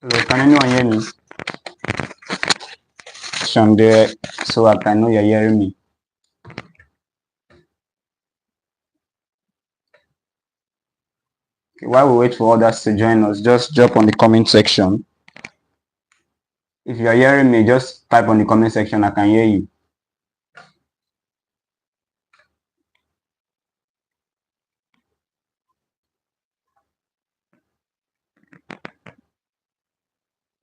Hello, can anyone hear me? Sean there, so I can know you're hearing me. Okay, while we wait for others to join us, just drop on the comment section. If you're hearing me, just type on the comment section. I can hear you.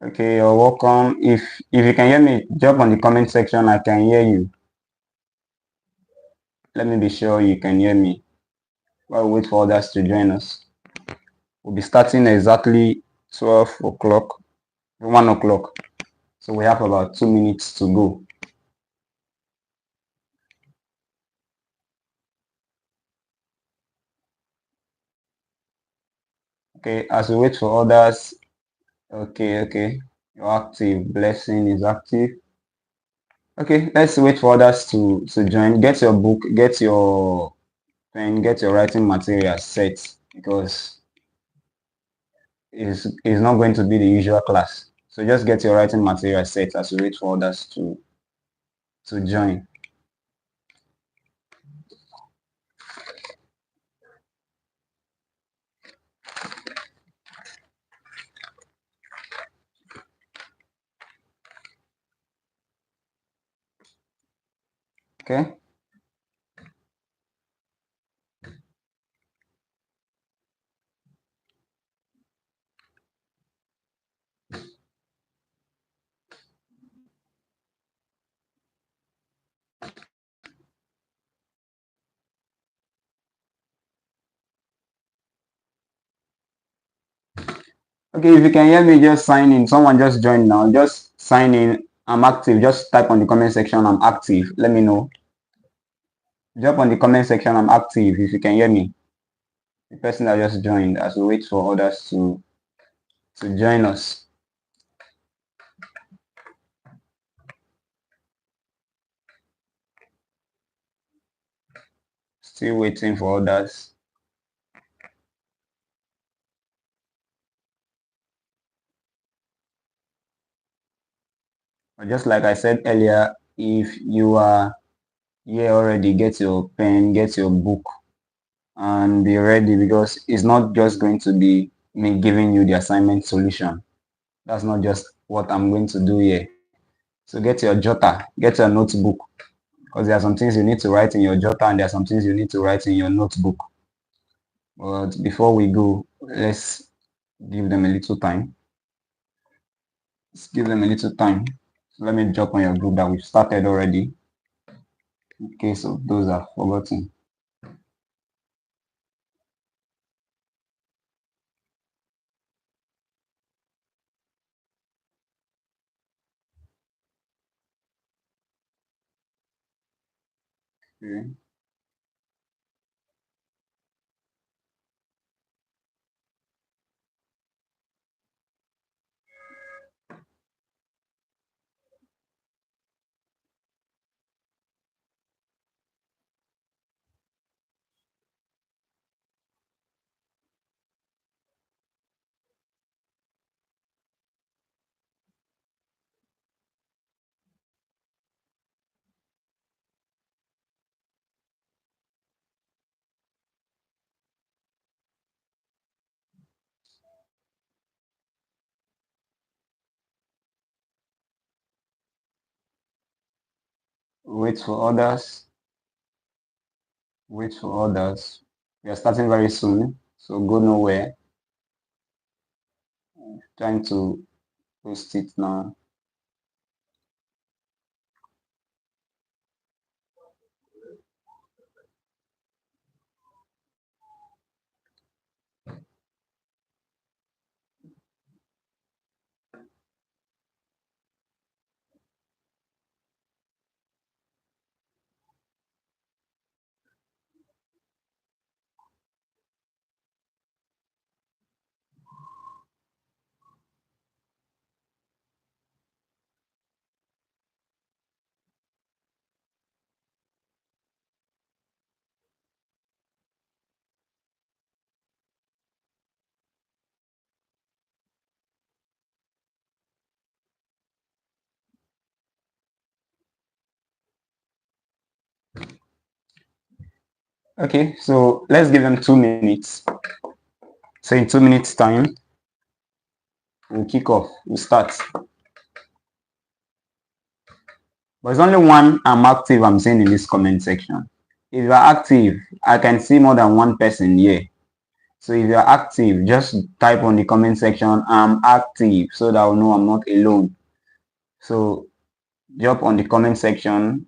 Okay, you're welcome. If you can hear me, drop on the comment section. I can hear you. Let me be sure you can hear me while we wait for others to join us. We'll be starting exactly 12 o'clock, 1 o'clock. So we have about 2 minutes to go. Okay, as we wait for others, okay. You're active. Blessing is active. Okay, let's wait for others to join. Get your book, get your pen, get your writing material set because it's not going to be the usual class. So just get your writing material set as we wait for others to join. Okay. Okay, if you can hear me, just sign in. Someone just joined now. Just sign in. I'm active. Just type on the comment section. I'm active. Let me know. Drop on the comment section. I'm active if you can hear me. The person that just joined as we wait for others to join us. Still waiting for others. But just like I said earlier, if you are here already, get your pen, get your book, and be ready because it's not just going to be me giving you the assignment solution. That's not just what I'm going to do here. So get your jotter, get your notebook, because there are some things you need to write in your jotter and there are some things you need to write in your notebook. But before we go, let's give them a little time. Let's give them a little time. So let me drop on your group that we've started already in case of those that have forgotten. Okay. Wait for others. Wait for others. We are starting very soon, so go nowhere. Trying to post it now. Okay, so let's give them 2 minutes. So in 2 minutes time, we'll kick off, we'll start. But it's only one I'm active I'm seeing in this comment section. If you're active, I can see more than one person here. So if you're active, just type on the comment section, I'm active, so that I'll know I'm not alone. So drop on the comment section,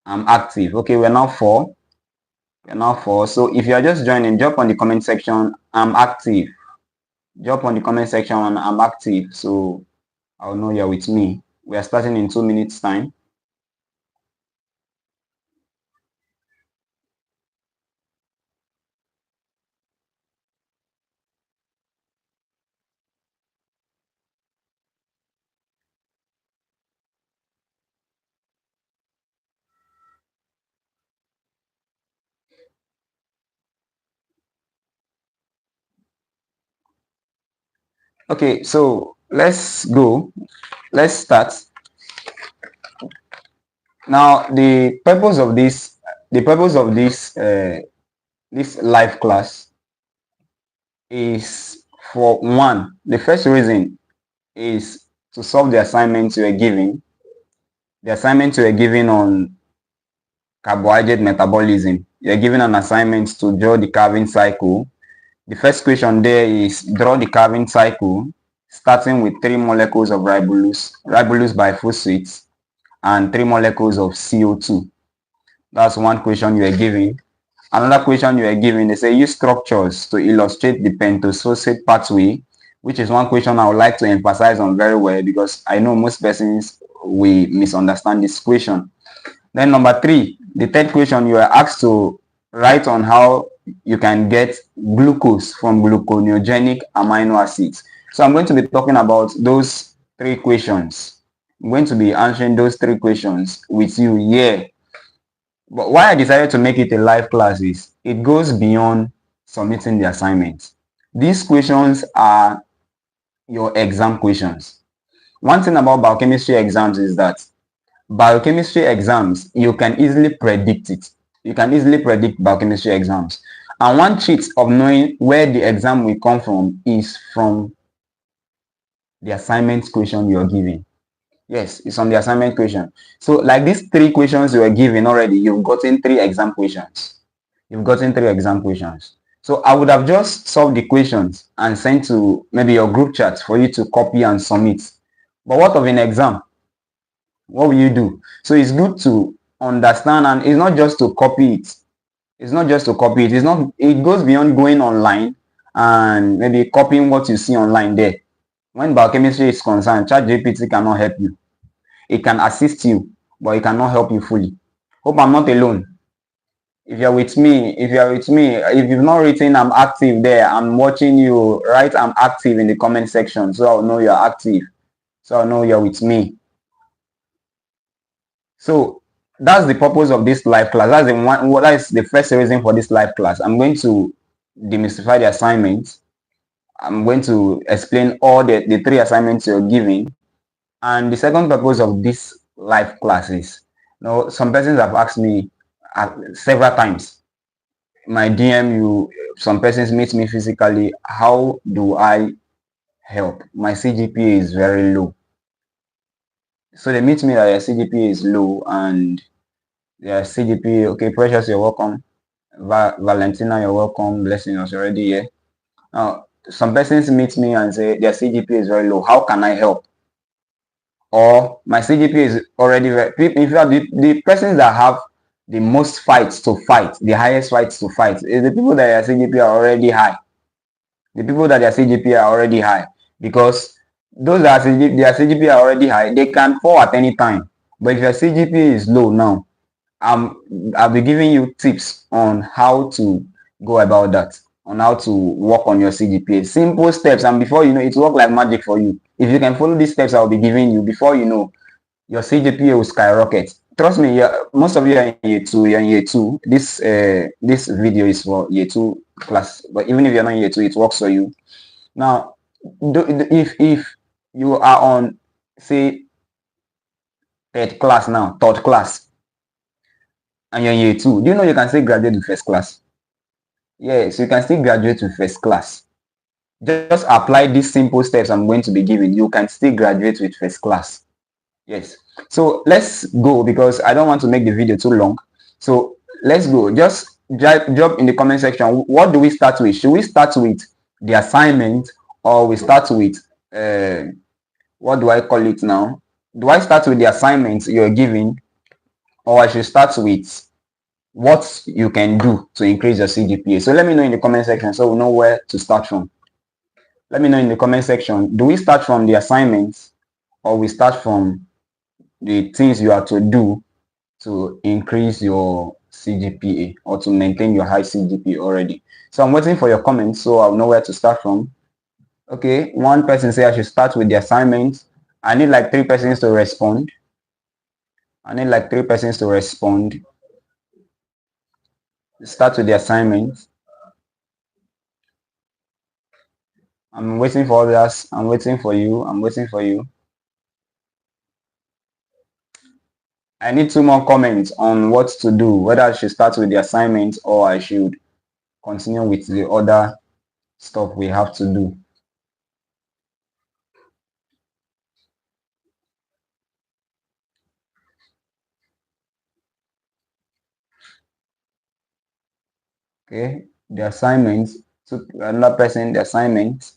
I'm active. Okay, we're now four. We're now four. So if you're just joining, drop on the comment section, I'm active. Drop on the comment section, I'm active. So I'll know you're with me. We are starting in 2 minutes time. Okay, so let's go. Let's start. Now, the purpose of this live class is for one. The first reason is to solve the assignments you are given. The assignment you are given on carbohydrate metabolism. You are given an assignment to draw the carving cycle. The first question there is draw the carving cycle starting with 3 molecules of ribulose biphosphate, and 3 molecules of CO2. That's one question you are given. Another question you are given, they say use structures to illustrate the pentose phosphate pathway, which is one question I would like to emphasize on very well because I know most persons will misunderstand this question. Then number three, the third question, you are asked to write on how you can get glucose from gluconeogenic amino acids. So I'm going to be talking about those three questions. I'm going to be answering those three questions with you here. But why I decided to make it a live class is it goes beyond submitting the assignment. These questions are your exam questions. One thing about biochemistry exams is that biochemistry exams, you can easily predict it. You can easily predict biochemistry exams. And one cheat of knowing where the exam will come from is from the assignment question you're giving. Yes, it's on the assignment question. So like these three questions you were given already, you've gotten three exam questions. You've gotten three exam questions. So I would have just solved the questions and sent to maybe your group chat for you to copy and submit. But what of an exam? What will you do? So it's good to understand, and it's not just to copy it. It's not just to copy it. It's not. It goes beyond going online and maybe copying what you see online there. When biochemistry is concerned, ChatGPT cannot help you. It can assist you, but it cannot help you fully. Hope I'm not alone. If you're with me, if you've not written I'm active there, I'm watching you, write I'm active in the comment section so I'll know you're active. So I'll know you're with me. So that's the purpose of this live class. That is the first reason for this live class. I'm going to demystify the assignments. I'm going to explain all the three assignments you're giving. And the second purpose of this live class is, some persons have asked me several times. My DM, some persons meet me physically. How do I help? My CGPA is very low. So they meet me that their CGPA is low and their CGPA, okay, Precious, you're welcome. Valentina, you're welcome. Blessing us already here. Now, some persons meet me and say their CGPA is very low. How can I help? Or my CGPA is already very, in fact, the persons that have the most fights to fight, the highest fights to fight, is the people that their CGPA are already high. The people that their CGPA are already high. Because those that their CGPA are already high, they can fall at any time. But if your CGPA is low now, I'll be giving you tips on how to go about that, on how to work on your CGPA. Simple steps, and before you know, it works like magic for you. If you can follow these steps I'll be giving you, before you know, your CGPA will skyrocket. Trust me, most of you are in year two. You're in year two. This video is for year two class, but even if you're not in year two, it works for you. Now, if you are on, say, third class, and you're in year two, do you know you can say graduate with first class? Yes, you can still graduate with first class. Just apply these simple steps I'm going to be giving. You can still graduate with first class. Yes. So let's go because I don't want to make the video too long. So let's go. Just drop in the comment section. What do we start with? Should we start with the assignment or we start with what do I call it now? Do I start with the assignment you're giving or I should start with what you can do to increase your CGPA? So let me know in the comment section so we know where to start from. Let me know in the comment section. Do we start from the assignments or we start from the things you are to do to increase your CGPA or to maintain your high CGPA already? So I'm waiting for your comments so I'll know where to start from. Okay, one person say I should start with the assignment. I need like 3 persons to respond. I need like 3 persons to respond. Start with the assignment. I'm waiting for others. I'm waiting for you. I'm waiting for you. I need 2 more comments on what to do, whether I should start with the assignment or I should continue with the other stuff we have to do. Okay, the assignment, to another person, the assignment.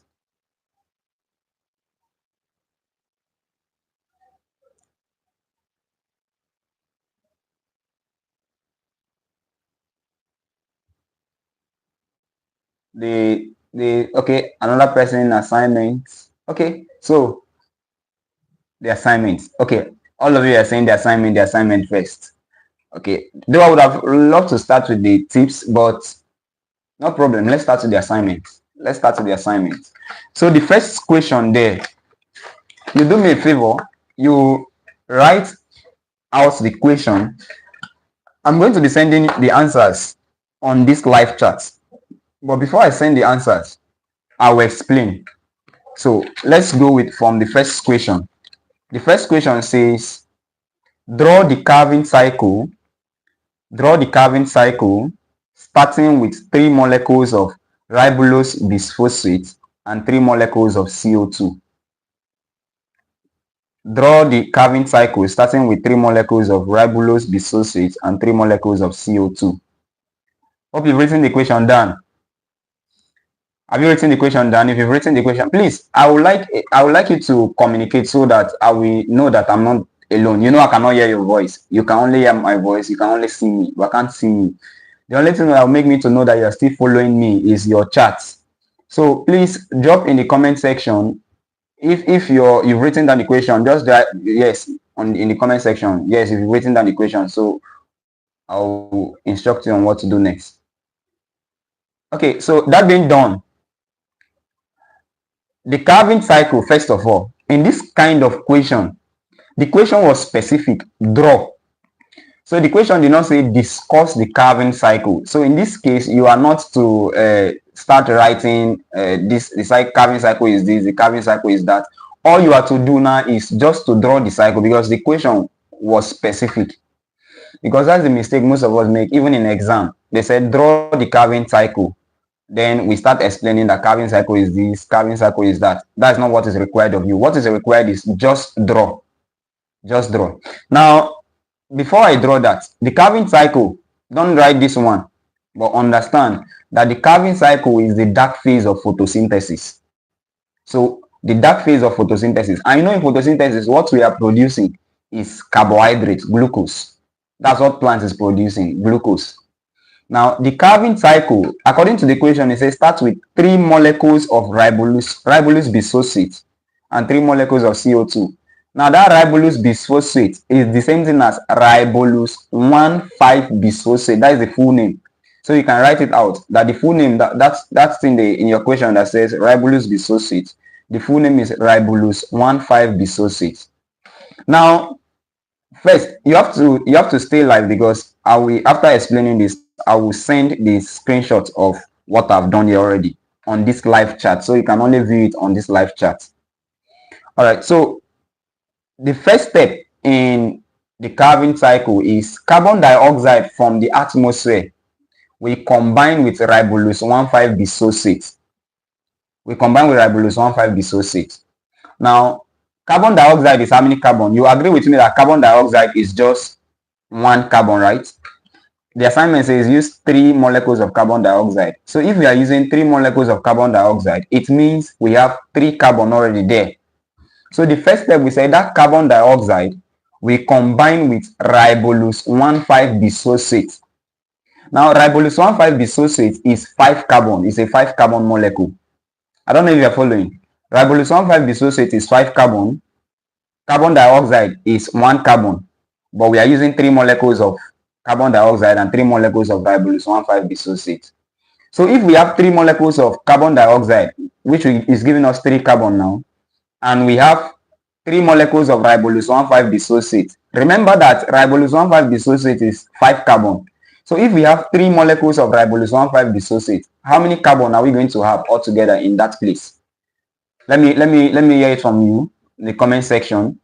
Okay, another person assignment. Okay, so the assignment. Okay, all of you are saying the assignment first. Okay, though I would have loved to start with the tips, but no problem. Let's start with the assignment. Let's start with the assignment. So the first question there, you do me a favor, you write out the question. I'm going to be sending the answers on this live chat. But before I send the answers, I will explain. So let's go with from the first question. The first question says, draw the carving cycle. Draw the carving cycle starting with 3 molecules of ribulose bisphosphate and 3 molecules of CO2. Draw the carving cycle starting with 3 molecules of ribulose bisphosphate and 3 molecules of CO2. Hope you've written the equation down. Have you written the equation down? If you've written the equation, please, I would like you to communicate so that I will know that I'm not alone. You know, I cannot hear your voice. You can only hear my voice. You can only see me, but I can't see me. The only thing that will make me to know that you're still following me is your chats. So please drop in the comment section if you've written down the equation. Just that yes in the comment section. Yes, if you've written down the equation, so I'll instruct you on what to do next. Okay, so that being done, the carving cycle, first of all, in this kind of question, the question was specific, draw. So the question did not say discuss the carving cycle. So in this case, you are not to start writing the carving cycle is this, the carving cycle is that. All you are to do now is just to draw the cycle because the question was specific. Because that's the mistake most of us make, even in exam. They said draw the carving cycle. Then we start explaining that carving cycle is this, carving cycle is that. That's not what is required of you. What is required is just draw. Just draw. Now, before I draw that, the carving cycle, don't write this one, but understand that the carving cycle is the dark phase of photosynthesis. So the dark phase of photosynthesis. I know in photosynthesis, what we are producing is carbohydrates, glucose. That's what plant is producing, glucose. Now, the carving cycle, according to the equation, it says start with 3 molecules of ribulose bisphosphate and 3 molecules of CO2. Now, that ribulose bisphosphate is the same thing as ribulose 1,5-bisphosphate. That is the full name. So you can write it out. That the full name, that's in your question that says ribulose bisphosphate. The full name is ribulose 1,5-bisphosphate. Now, first, you have to stay live because after explaining this, I will send the screenshot of what I've done here already on this live chat. So you can only view it on this live chat. All right. So the first step in the carving cycle is carbon dioxide from the atmosphere we combine with ribulose 1,5-bisosate. We combine with ribulose 1,5-bisosate. Now, carbon dioxide is how many carbon? You agree with me that carbon dioxide is just one carbon, right? The assignment says use 3 molecules of carbon dioxide. So if we are using 3 molecules of carbon dioxide, it means we have 3 carbon already there. So the first step, we say that carbon dioxide we combine with ribulose 1,5-bisosate. Now, ribulose 1,5-bisosate is 5 carbon. It's a 5 carbon molecule. I don't know if you are following. Ribulose 1,5-bisosate is 5 carbon. Carbon dioxide is 1 carbon. But we are using 3 molecules of carbon dioxide and 3 molecules of ribulose 1,5-bisosate. So if we have 3 molecules of carbon dioxide, which is giving us 3 carbon now, and we have 3 molecules of ribulose 1,5-bisosate. Remember that ribulose 1,5-bisosate is 5 carbon. So if we have 3 molecules of ribulose 1,5-bisosate, how many carbon are we going to have altogether in that place? Let me hear it from you in the comment section.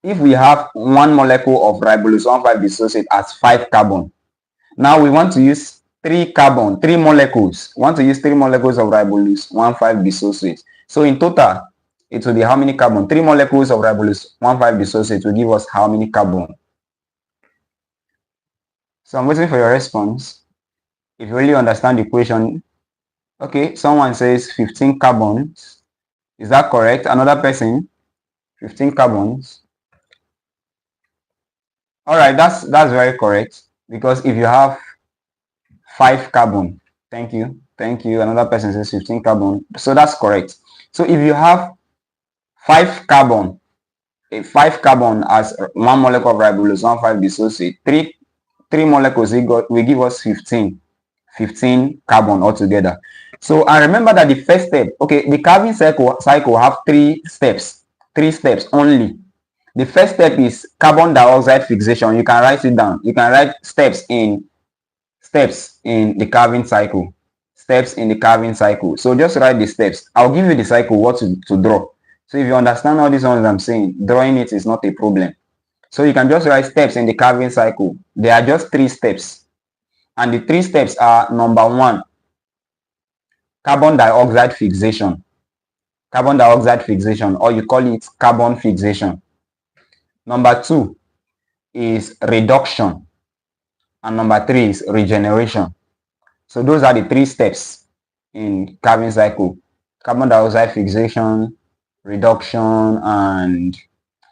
If we have 1 molecule of ribulose 1,5-bisosate as 5 carbon, now we want to use 3 molecules. We want to use 3 molecules of ribulose 1,5-bisosate. So in total, it will be how many carbon? 3 molecules of ribulose 1,5-bisosate will give us how many carbon? So I'm waiting for your response. If you really understand the equation. Okay, someone says 15 carbons. Is that correct? Another person, 15 carbons. All right, that's very correct, because if you have 5 carbon, thank you. Another person says 15 carbon. So that's correct. So if you have 5 carbon, 5 carbon as 1 molecule of ribulose 1,5-bisosate, 3 molecules will give us 15 carbon altogether. So I remember that the first step, okay, the Calvin cycle have 3 steps only. The first step is carbon dioxide fixation. You can write it down. You can write steps in the Calvin cycle. Steps in the Calvin cycle. So just write the steps. I'll give you the cycle, what to draw. So if you understand all these ones I'm saying, drawing it is not a problem. So you can just write steps in the Calvin cycle. There are just 3 steps. And the 3 steps are: number 1, carbon dioxide fixation. Carbon dioxide fixation, or you call it carbon fixation. Number 2 is reduction. And number 3 is regeneration. So those are the 3 steps in Calvin cycle: carbon dioxide fixation, reduction, and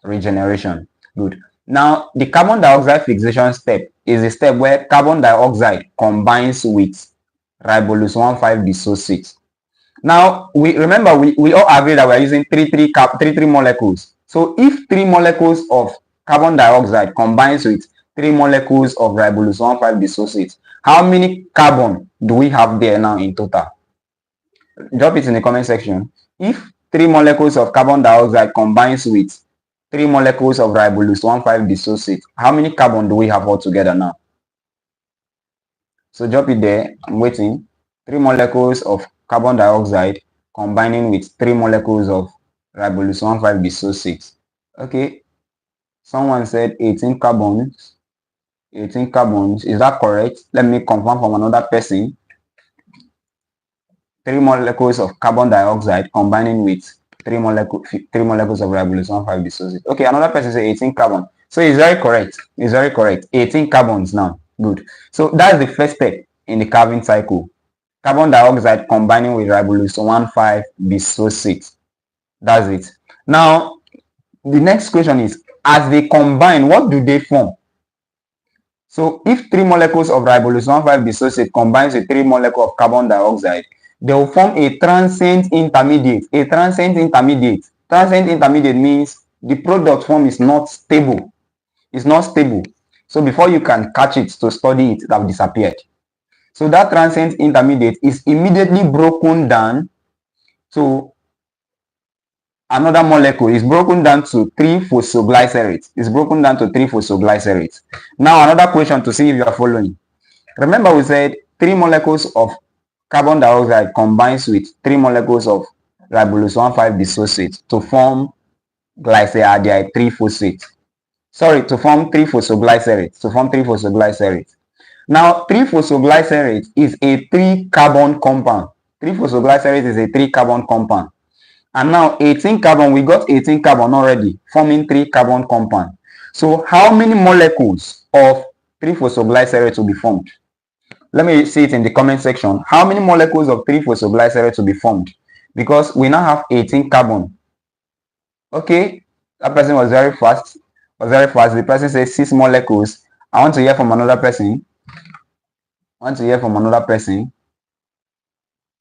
regeneration. Good. Now, the carbon dioxide fixation step is a step where carbon dioxide combines with ribulose 1,5-bisosate. Now, we all agree that we're using 3 molecules. So if 3 molecules of carbon dioxide combines with 3 molecules of ribulose 1,5-bisosate, how many carbon do we have there now in total? Drop it in the comment section. If 3 molecules of carbon dioxide combines with 3 molecules of ribulose 1,5-bisosate, how many carbon do we have altogether now? So drop it there. I'm waiting. 3 molecules of carbon dioxide combining with 3 molecules of ribulose 1,5-bisosate. Okay. Someone said 18 carbons. 18 carbons. Is that correct? Let me confirm from another person. 3 molecules of carbon dioxide combining with 3 molecules of ribulose 1,5-bisosate. Okay, another person says 18 carbon. So it's very correct. 18 carbons now. Good. So that's the first step in the Calvin cycle. Carbon dioxide combining with ribulose 1,5-bisosate. That's it. Now, the next question is, as they combine, what do they form? So if 3 molecules of ribulose 1,5-bisosate combines with 3 molecules of carbon dioxide, they will form a transient intermediate. Transient intermediate means the product form is not stable. It's not stable. So before you can catch it to study it, it have disappeared. So that transient intermediate is immediately broken down to another molecule. Is broken down to 3-phosphoglycerate. Now another question to see if you are following. Remember we said 3 molecules of carbon dioxide combines with 3 molecules of ribulose 1,5-bisosate to form glyceraldehyde 3-phosphate. Sorry, to form 3-phosphoglycerate. Now, 3-phosphoglycerate is a 3-carbon compound. 3-phosphoglycerate is a 3-carbon compound. And now 18 carbon, we got 18 carbon already, forming 3-carbon compound. So how many molecules of 3-phosphoglycerate will be formed? Let me see it in the comment section. How many molecules of 3-phosphoglycerate will be formed? Because we now have 18 carbon. Okay, that person was very fast. The person says 6 molecules. I want to hear from another person.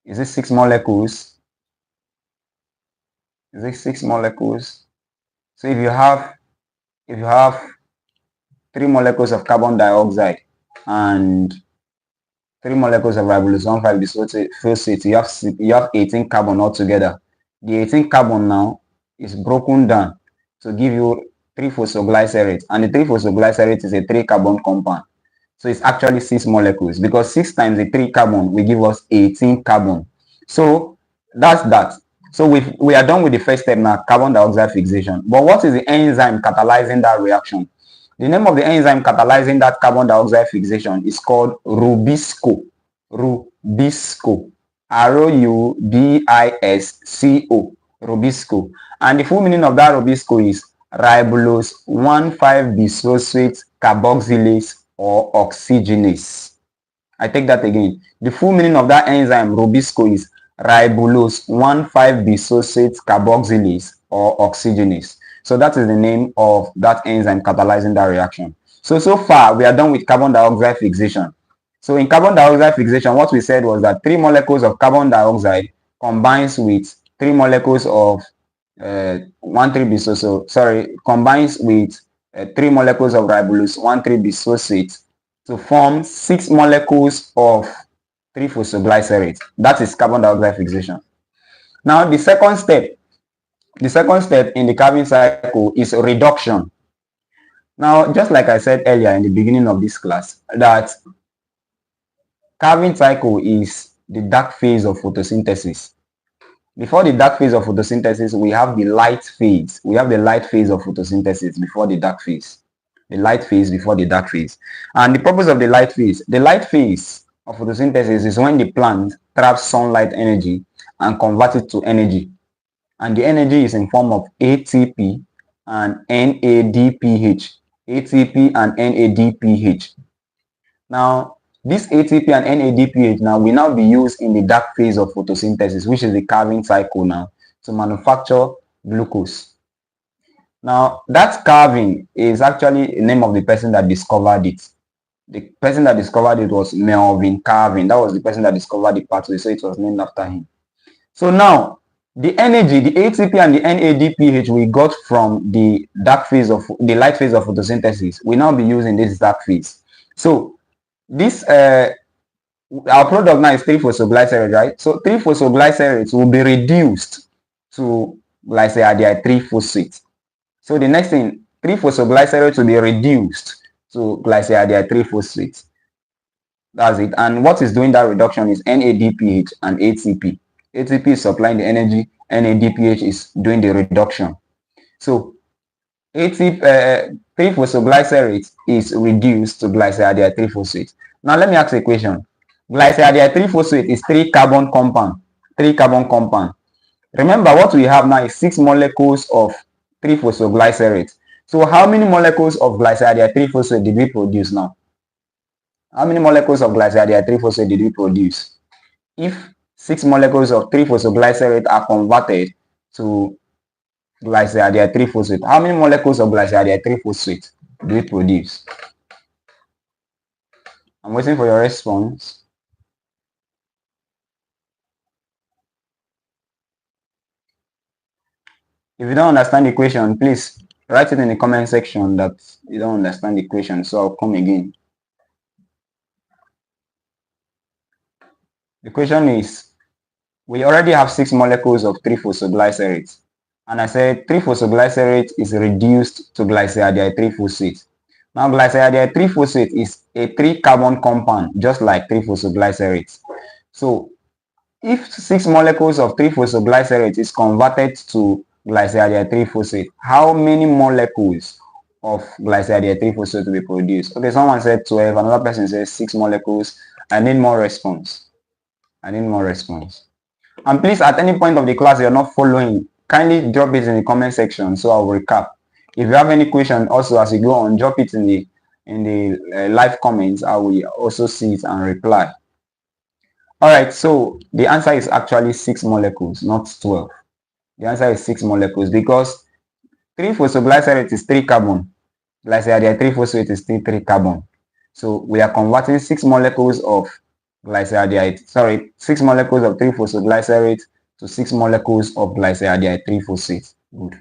Is it 6 molecules? Is it 6 molecules? So if you have 3 molecules of carbon dioxide and 3 molecules of ribulose 1,5-bisphosphate, you have 18 carbon altogether. The 18 carbon now is broken down to give you 3-phosphoglycerate, and the 3-phosphoglycerate is a 3-carbon compound. So it's actually 6 molecules, because 6 times the 3 carbon will give us 18 carbon. So that's that. So we are done with the first step now, carbon dioxide fixation. But what is the enzyme catalyzing that reaction? The name of the enzyme catalyzing that carbon dioxide fixation is called Rubisco. Rubisco. R-O-U-B-I-S-C-O. Rubisco. And the full meaning of that Rubisco is ribulose 1,5-bisphosphate carboxylase or oxygenase. I take that again. The full meaning of that enzyme Rubisco is ribulose 1,5-bisphosphate carboxylase or oxygenase. So that is the name of that enzyme catalyzing that reaction. So far we are done with carbon dioxide fixation. So in carbon dioxide fixation, what we said was that 3 molecules of carbon dioxide combines with 3 molecules of combines with 3 molecules of ribulose 1,3-bisphosphate to form 6 molecules of 3-phosphoglycerate. That is carbon dioxide fixation. Now the second step in the Calvin cycle is reduction. Now, just like I said earlier in the beginning of this class, that Calvin cycle is the dark phase of photosynthesis. Before the dark phase of photosynthesis, we have the light phase. We have the light phase of photosynthesis before the dark phase. The light phase before the dark phase. And the purpose of the light phase of photosynthesis is when the plant traps sunlight energy and converts it to energy. And the energy is in form of ATP and NADPH. ATP and NADPH. Now, this ATP and NADPH now will now be used in the dark phase of photosynthesis, which is the Calvin cycle now, to manufacture glucose. Now, that Calvin is actually the name of the person that discovered it. The person that discovered it was Melvin Calvin. That was the person that discovered the pathway, so it was named after him. So now, the energy, the ATP and the NADPH we got from the light phase of photosynthesis will now be used in this dark phase. So this our product now is 3-phosphoglycerate, right? So 3-phosphoglycerate will be reduced to glyceraldehyde 3-phosphate. So the next thing, 3-phosphoglycerate will be reduced to glyceraldehyde 3-phosphate. That's it. And what is doing that reduction is NADPH and ATP. ATP is supplying the energy, NADPH is doing the reduction. So 3-phosphoglycerate is reduced to glyceraldehyde 3-phosphate. Now let me ask a question. Glyceraldehyde 3-phosphate is 3-carbon compound. 3-carbon compound. Remember, what we have now is 6 molecules of 3-phosphoglycerate. So how many molecules of glyceraldehyde 3-phosphate did we produce now? How many molecules of glyceraldehyde 3-phosphate did we produce? If 6 molecules of 3-phosphoglycerate are converted to glyceraldehyde 3-phosphate, how many molecules of glyceraldehyde 3-phosphate do we produce? I'm waiting for your response. If you don't understand the question, please write it in the comment section that you don't understand the question, so I'll come again. The question is, we already have 6 molecules of 3-phosphoglycerate, and I said 3-phosphoglycerate is reduced to glyceraldehyde 3-phosphate. Now glyceraldehyde 3-phosphate is a 3-carbon compound, just like 3-phosphoglycerate. So if 6 molecules of 3-phosphoglycerate is converted to glyceraldehyde 3-phosphate, how many molecules of glyceride 3-phosphate to be produced? Okay, someone said 12, another person says 6 molecules. I need more response. I need more response. And please, at any point of the class you're not following, kindly drop it in the comment section so I'll recap. If you have any question also as you go on, drop it in the live comments. I will also see it and reply. All right, so the answer is actually 6 molecules, not 12. The answer is 6 molecules because 3-phosphoglycerate is 3 carbon. Glyceride 3-phosphate is 3 carbon. So we are converting 6 molecules of glyceride, 6 molecules of 3-phosphoglycerate to 6 molecules of glyceride 3-phosphate. Good.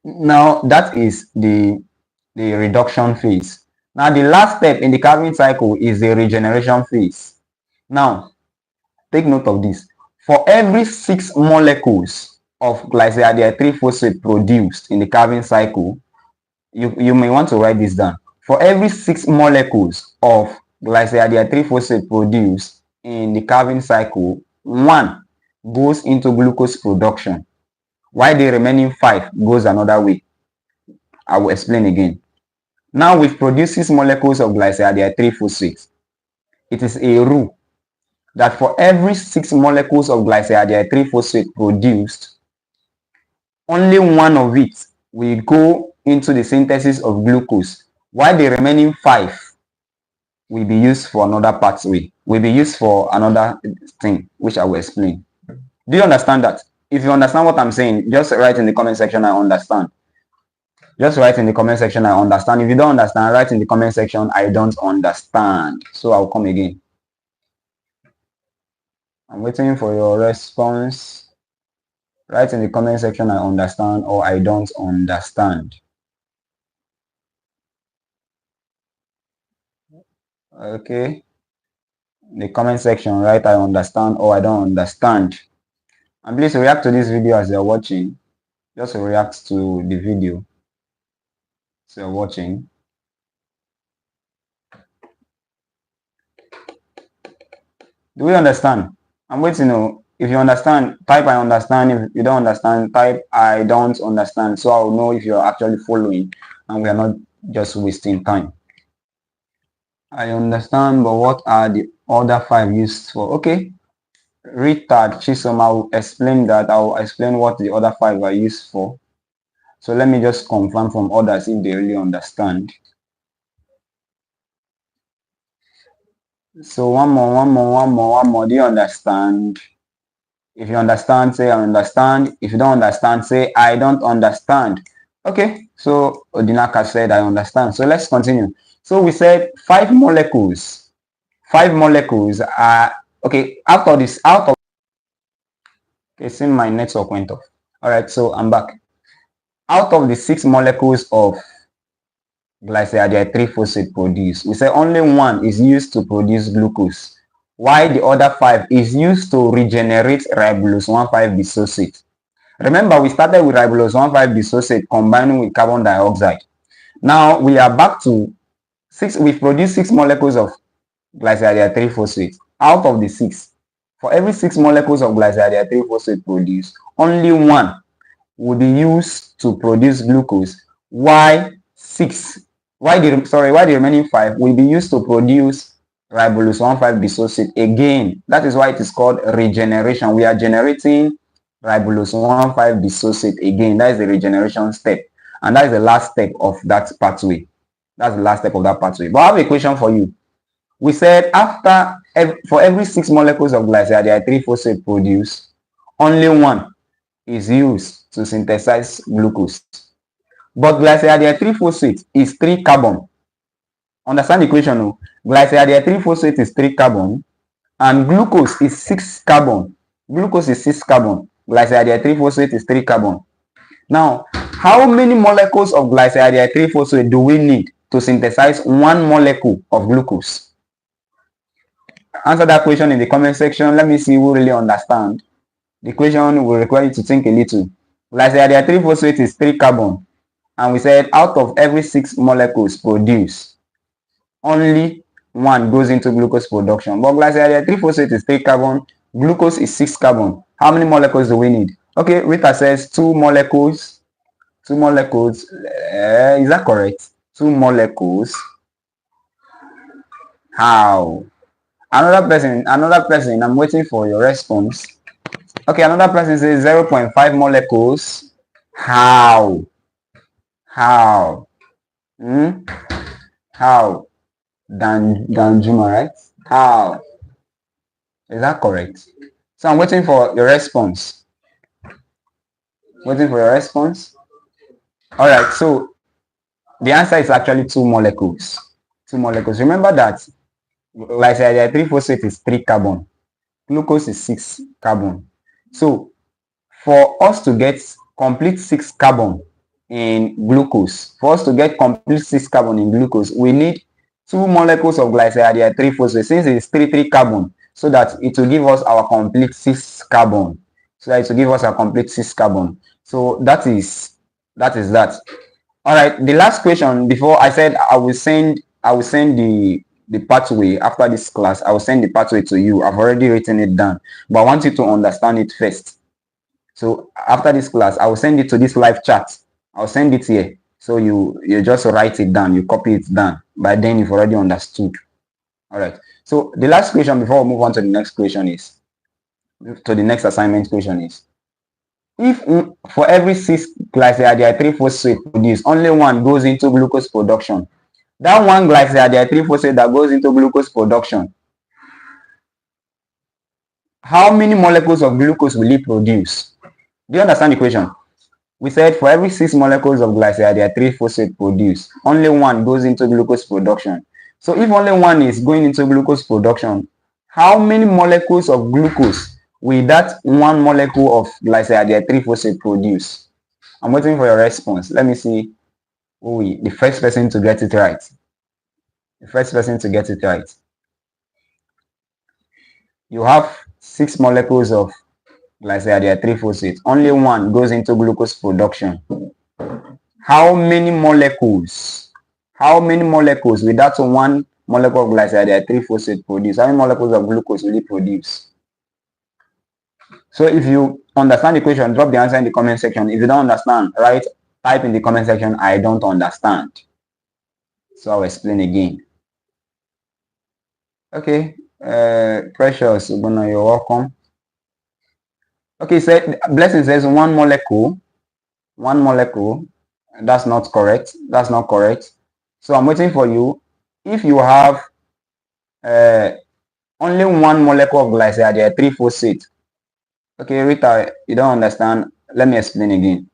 Now that is the reduction phase. Now the last step in the Calvin cycle is the regeneration phase. Now take note of this. For every 6 molecules of glyceride 3-phosphate produced in the Calvin cycle, you may want to write this down. For every 6 molecules of glyceride 3-phosphate produced in the Calvin cycle, 1 goes into glucose production, while the remaining 5 goes another way. I will explain again. Now we've produced 6 molecules of glyceride 3-phosphate. It is a rule that for every 6 molecules of glyceride 3-phosphate produced, only 1 of it will go into the synthesis of glucose, while the remaining 5 will be used for another pathway, will be used for another thing, which I will explain. Do you understand that? If you understand what I'm saying, just write in the comment section, I understand. Just write in the comment section, I understand. If you don't understand, write in the comment section, I don't understand. So I'll come again. I'm waiting for your response. Write in the comment section, I understand or I don't understand. Okay. In the comment section, write I understand or I don't understand. And please react to this video as you're watching. Just react to the video as you're watching. Do we understand? I'm waiting to know. If you understand, type I understand. If you don't understand, type I don't understand. So I'll know if you're actually following and we are not just wasting time. I understand, but what are the other 5 used for? Okay. Retard Chisom, I'll explain that. I'll explain what the other 5 are used for. So let me just confirm from others if they really understand. So one more. Do you understand? If you understand, say I understand. If you don't understand, say I don't understand. Okay, so Odinaka said I understand. So let's continue. So we said 5 molecules. 5 molecules are, okay, okay, see my network went off. All right, so I'm back. Out of the 6 molecules of glyceride 3-phosphate produced, we say only 1 is used to produce glucose, while the other 5 is used to regenerate ribulose 1,5-bisphosphate. Remember, we started with ribulose 1,5-bisphosphate combining with carbon dioxide. Now we are back to 6. We've produced 6 molecules of glyceride 3-phosphate. Out of the 6, for every 6 molecules of glyceride 3-phosphate produced, only 1 will be used to produce glucose, while the remaining 5 will be used to produce ribulose 1,5-bisphosphate. Again, that is why it is called regeneration. We are generating ribulose 1,5-bisphosphate again. That is the regeneration step, and that is the last step of that pathway. That's the last step of that pathway. But I have a question for you. We said for every 6 molecules of glyceride 3-phosphate produced, only 1 is used to synthesize glucose. But glyceride 3-phosphate is 3 carbon. Understand the equation? No? Glyceride 3-phosphate is 3 carbon and glucose is 6 carbon. Glucose is 6 carbon. Glyceride 3-phosphate is 3 carbon. Now, how many molecules of glyceride 3-phosphate do we need to synthesize 1 molecule of glucose? Answer that question in the comment section. Let me see who really understand. The question will require you to think a little. Glyceride 3-phosphate is 3 carbon. And we said out of every 6 molecules produced, only 1 goes into glucose production. But glyceride 3-phosphate is 3 carbon. Glucose is 6 carbon. How many molecules do we need? Okay, Rita says 2 molecules. 2 molecules. Is that correct? 2 molecules. How? Another person, I'm waiting for your response. Okay, another person says 0.5 molecules. How? How? How? Danjuma, right? How? Is that correct? So I'm waiting for your response. Waiting for your response. All right, so the answer is actually 2 molecules. 2 molecules. Remember that glyceride 3-phosphate is 3 carbon. Glucose is 6 carbon. So for us to get complete 6 carbon in glucose, we need 2 molecules of glyceride 3-phosphate since it is 3 carbon, so that it will give us our complete 6 carbon. So that is that. All right, the last question before I said I will send the pathway after this class. I will send the pathway to you. I've already written it down, but I want you to understand it first. So after this class, I will send it to this live chat. I'll send it here. So you just write it down, you copy it down. By then you've already understood. All right. So the last question before we move on to the next question is, to the next assignment question is, if for every 6 glyceride 3-phosphate produced, only one goes into glucose production, that one glyceride 3-phosphate that goes into glucose production, how many molecules of glucose will it produce? Do you understand the question? We said for every 6 molecules of glyceride 3-phosphate produced, only one goes into glucose production. So if only one is going into glucose production, how many molecules of glucose will that one molecule of glyceride 3-phosphate produce? I'm waiting for your response. Let me see the first person to get it right. You have 6 molecules of glyceride 3-phosphate. Only one goes into glucose production. How many molecules will that one molecule of glyceride 3-phosphate produce? How many molecules of glucose will it produce? So if you understand the question, drop the answer in the comment section. If you don't understand, type in the comment section, I don't understand. So I'll explain again. Okay, Precious, you're welcome. Okay, so Blessing says 1 molecule. That's not correct. So I'm waiting for you. If you have only 1 molecule of glyceride 3-phosphate. Okay, Rita, you don't understand. Let me explain again.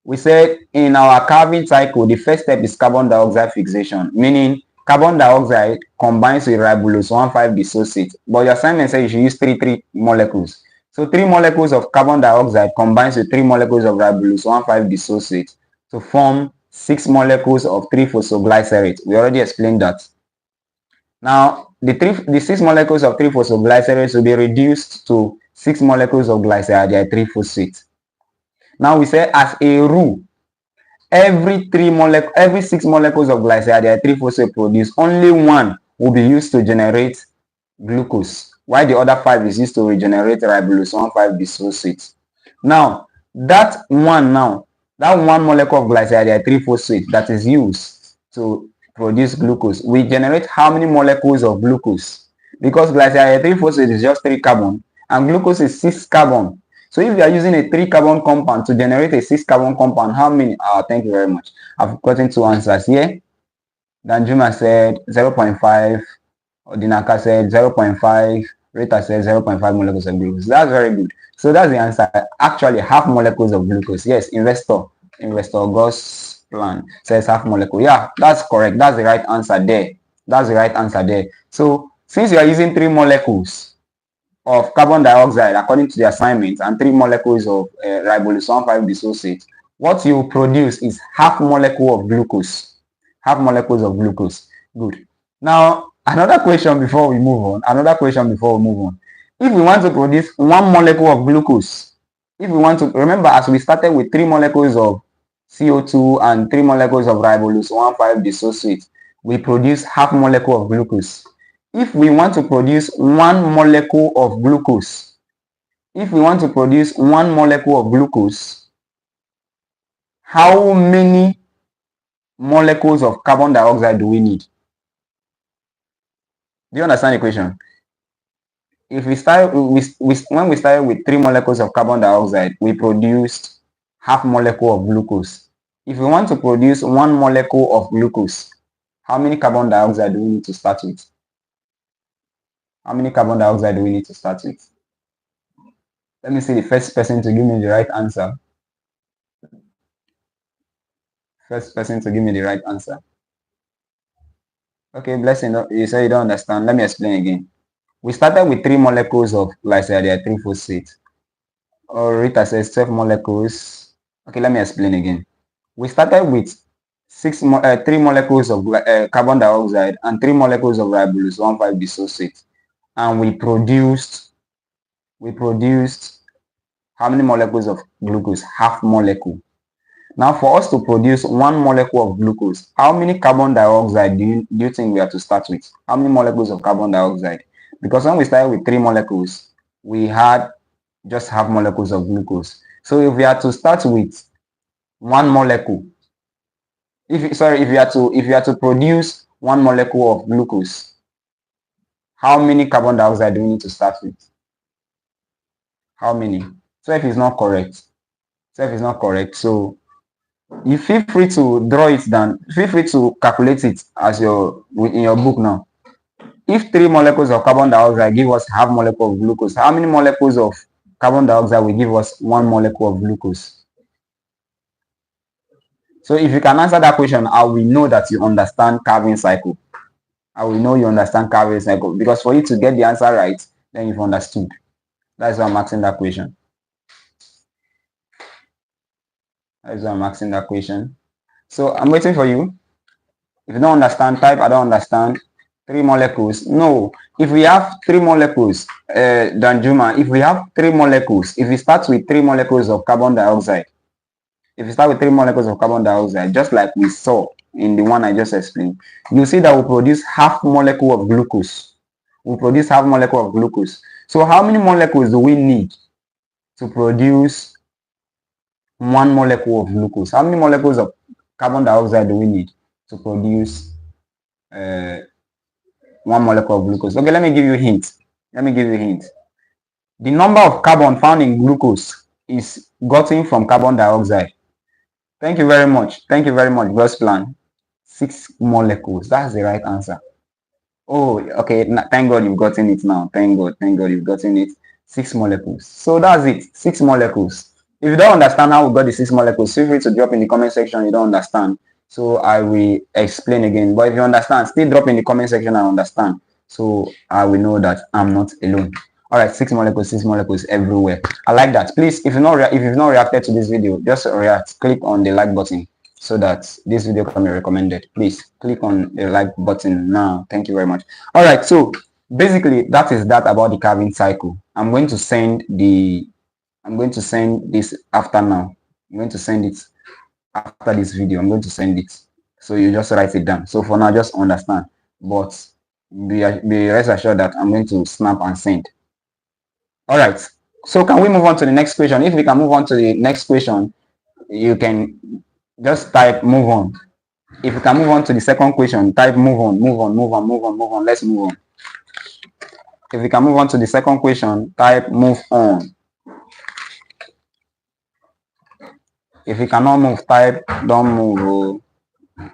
We said in our carving cycle, the first step is carbon dioxide fixation, meaning carbon dioxide combines with ribulose 1,5-dissociate. But your assignment says you should use 3 molecules. So 3 molecules of carbon dioxide combines with 3 molecules of ribulose 1,5-dissociate to form 6 molecules of 3-phosphoglycerate. We already explained that. Now, the 6 molecules of 3-phosphoglycerate will be reduced to 6 molecules of glyceride 3-phosphate. Now we say as a rule, every 6 molecules of glyceride 3-phosphate produced, only one will be used to generate glucose, while the other 5 is used to regenerate ribulose 1,5-dissociate. Now that one molecule of glyceride 3-phosphate that is used to produce glucose, we generate how many molecules of glucose? Because glyceride 3-phosphate is just 3 carbon and glucose is 6 carbon. So if you are using a 3 carbon compound to generate a 6 carbon compound, how many? Thank you very much. I've gotten 2 answers here. Danjuma said 0.5. Dinaka said 0.5. Rita said 0.5 molecules of glucose. That's very good. So that's the answer. Actually, half molecules of glucose. Yes, investor God's plan says half molecule. Yeah, that's correct. That's the right answer there. So since you are using 3 molecules of carbon dioxide according to the assignment and 3 molecules of ribulose 1,5-dissociate, what you produce is half molecule of glucose. Good. Now another question before we move on. If we want to produce 1 molecule of glucose, remember, as we started with 3 molecules of CO2 and 3 molecules of ribulose 1,5-dissociate, we produce half molecule of glucose. If we want to produce 1 molecule of glucose, how many molecules of carbon dioxide do we need? Do you understand the question? If we start, when we started with 3 molecules of carbon dioxide, we produced half molecule of glucose. If we want to produce 1 molecule of glucose, how many carbon dioxide do we need to start with? How many carbon dioxide do we need to start with? Let me see the first person to give me the right answer. First person to give me the right answer. Okay, Blessing, you say you don't understand. Let me explain again. We started with 3 molecules of glycerol 3-phosphate. Or Rita says 12 molecules. Okay, let me explain again. We started with 3 molecules of carbon dioxide and 3 molecules of ribulose 1,5-bisphosphate, and we produced how many molecules of glucose? Half molecule. Now, for us to produce 1 molecule of glucose, how many carbon dioxide do you think we have to start with? How many molecules of carbon dioxide? Because when we started with 3 molecules, we had just half molecules of glucose. So if we are to start with 1 molecule, if you are to produce 1 molecule of glucose, how many carbon dioxide do we need to start with? How many? 12 is not correct. 12 is not correct. So you feel free to draw it down. Feel free to calculate it as in your book now. If 3 molecules of carbon dioxide give us half molecule of glucose, how many molecules of carbon dioxide will give us 1 molecule of glucose? So if you can answer that question, I will know that you understand Calvin cycle. I will know you understand Calvin cycle, because for you to get the answer right, then you've understood. That's why I'm asking that question. That's why I'm asking that question. So I'm waiting for you. If you don't understand, type I don't understand. 3 molecules. No. If we have 3 molecules, Danjuma, if we have 3 molecules, if we start with 3 molecules of carbon dioxide, just like we saw in the one I just explained, you see that we produce half molecule of glucose. So how many molecules do we need to produce 1 molecule of glucose? How many molecules of carbon dioxide do we need to produce 1 molecule of glucose? Okay, let me give you a hint. The number of carbon found in glucose is gotten from carbon dioxide. Thank you very much. God's plan. 6 molecules. That's the right answer. Oh, okay. Thank God you've gotten it now. Thank God you've gotten it. 6 molecules. So that's it. 6 molecules. If you don't understand how we got the 6 molecules, feel free to drop in the comment section. You don't understand, so I will explain again. But if you understand, still drop in the comment section. I understand, so I will know that I'm not alone. All right, 6 molecules everywhere. I like that. Please, if you've not reacted to this video, just react. Click on the like button so that this video can be recommended. Please click on the like button now. Thank you very much. All right, so basically that is that about the Calvin cycle. I'm going to send this after now. I'm going to send it after this video. I'm going to send it, so you just write it down. So for now, just understand, but be rest assured that I'm going to snap and send. All right, so can we move on to the next question? If we can move on to the next question, you can just type move on. If you can move on to the second question, type move on. Let's move on. If we can move on to the second question, type move on. If you cannot move, type don't move. If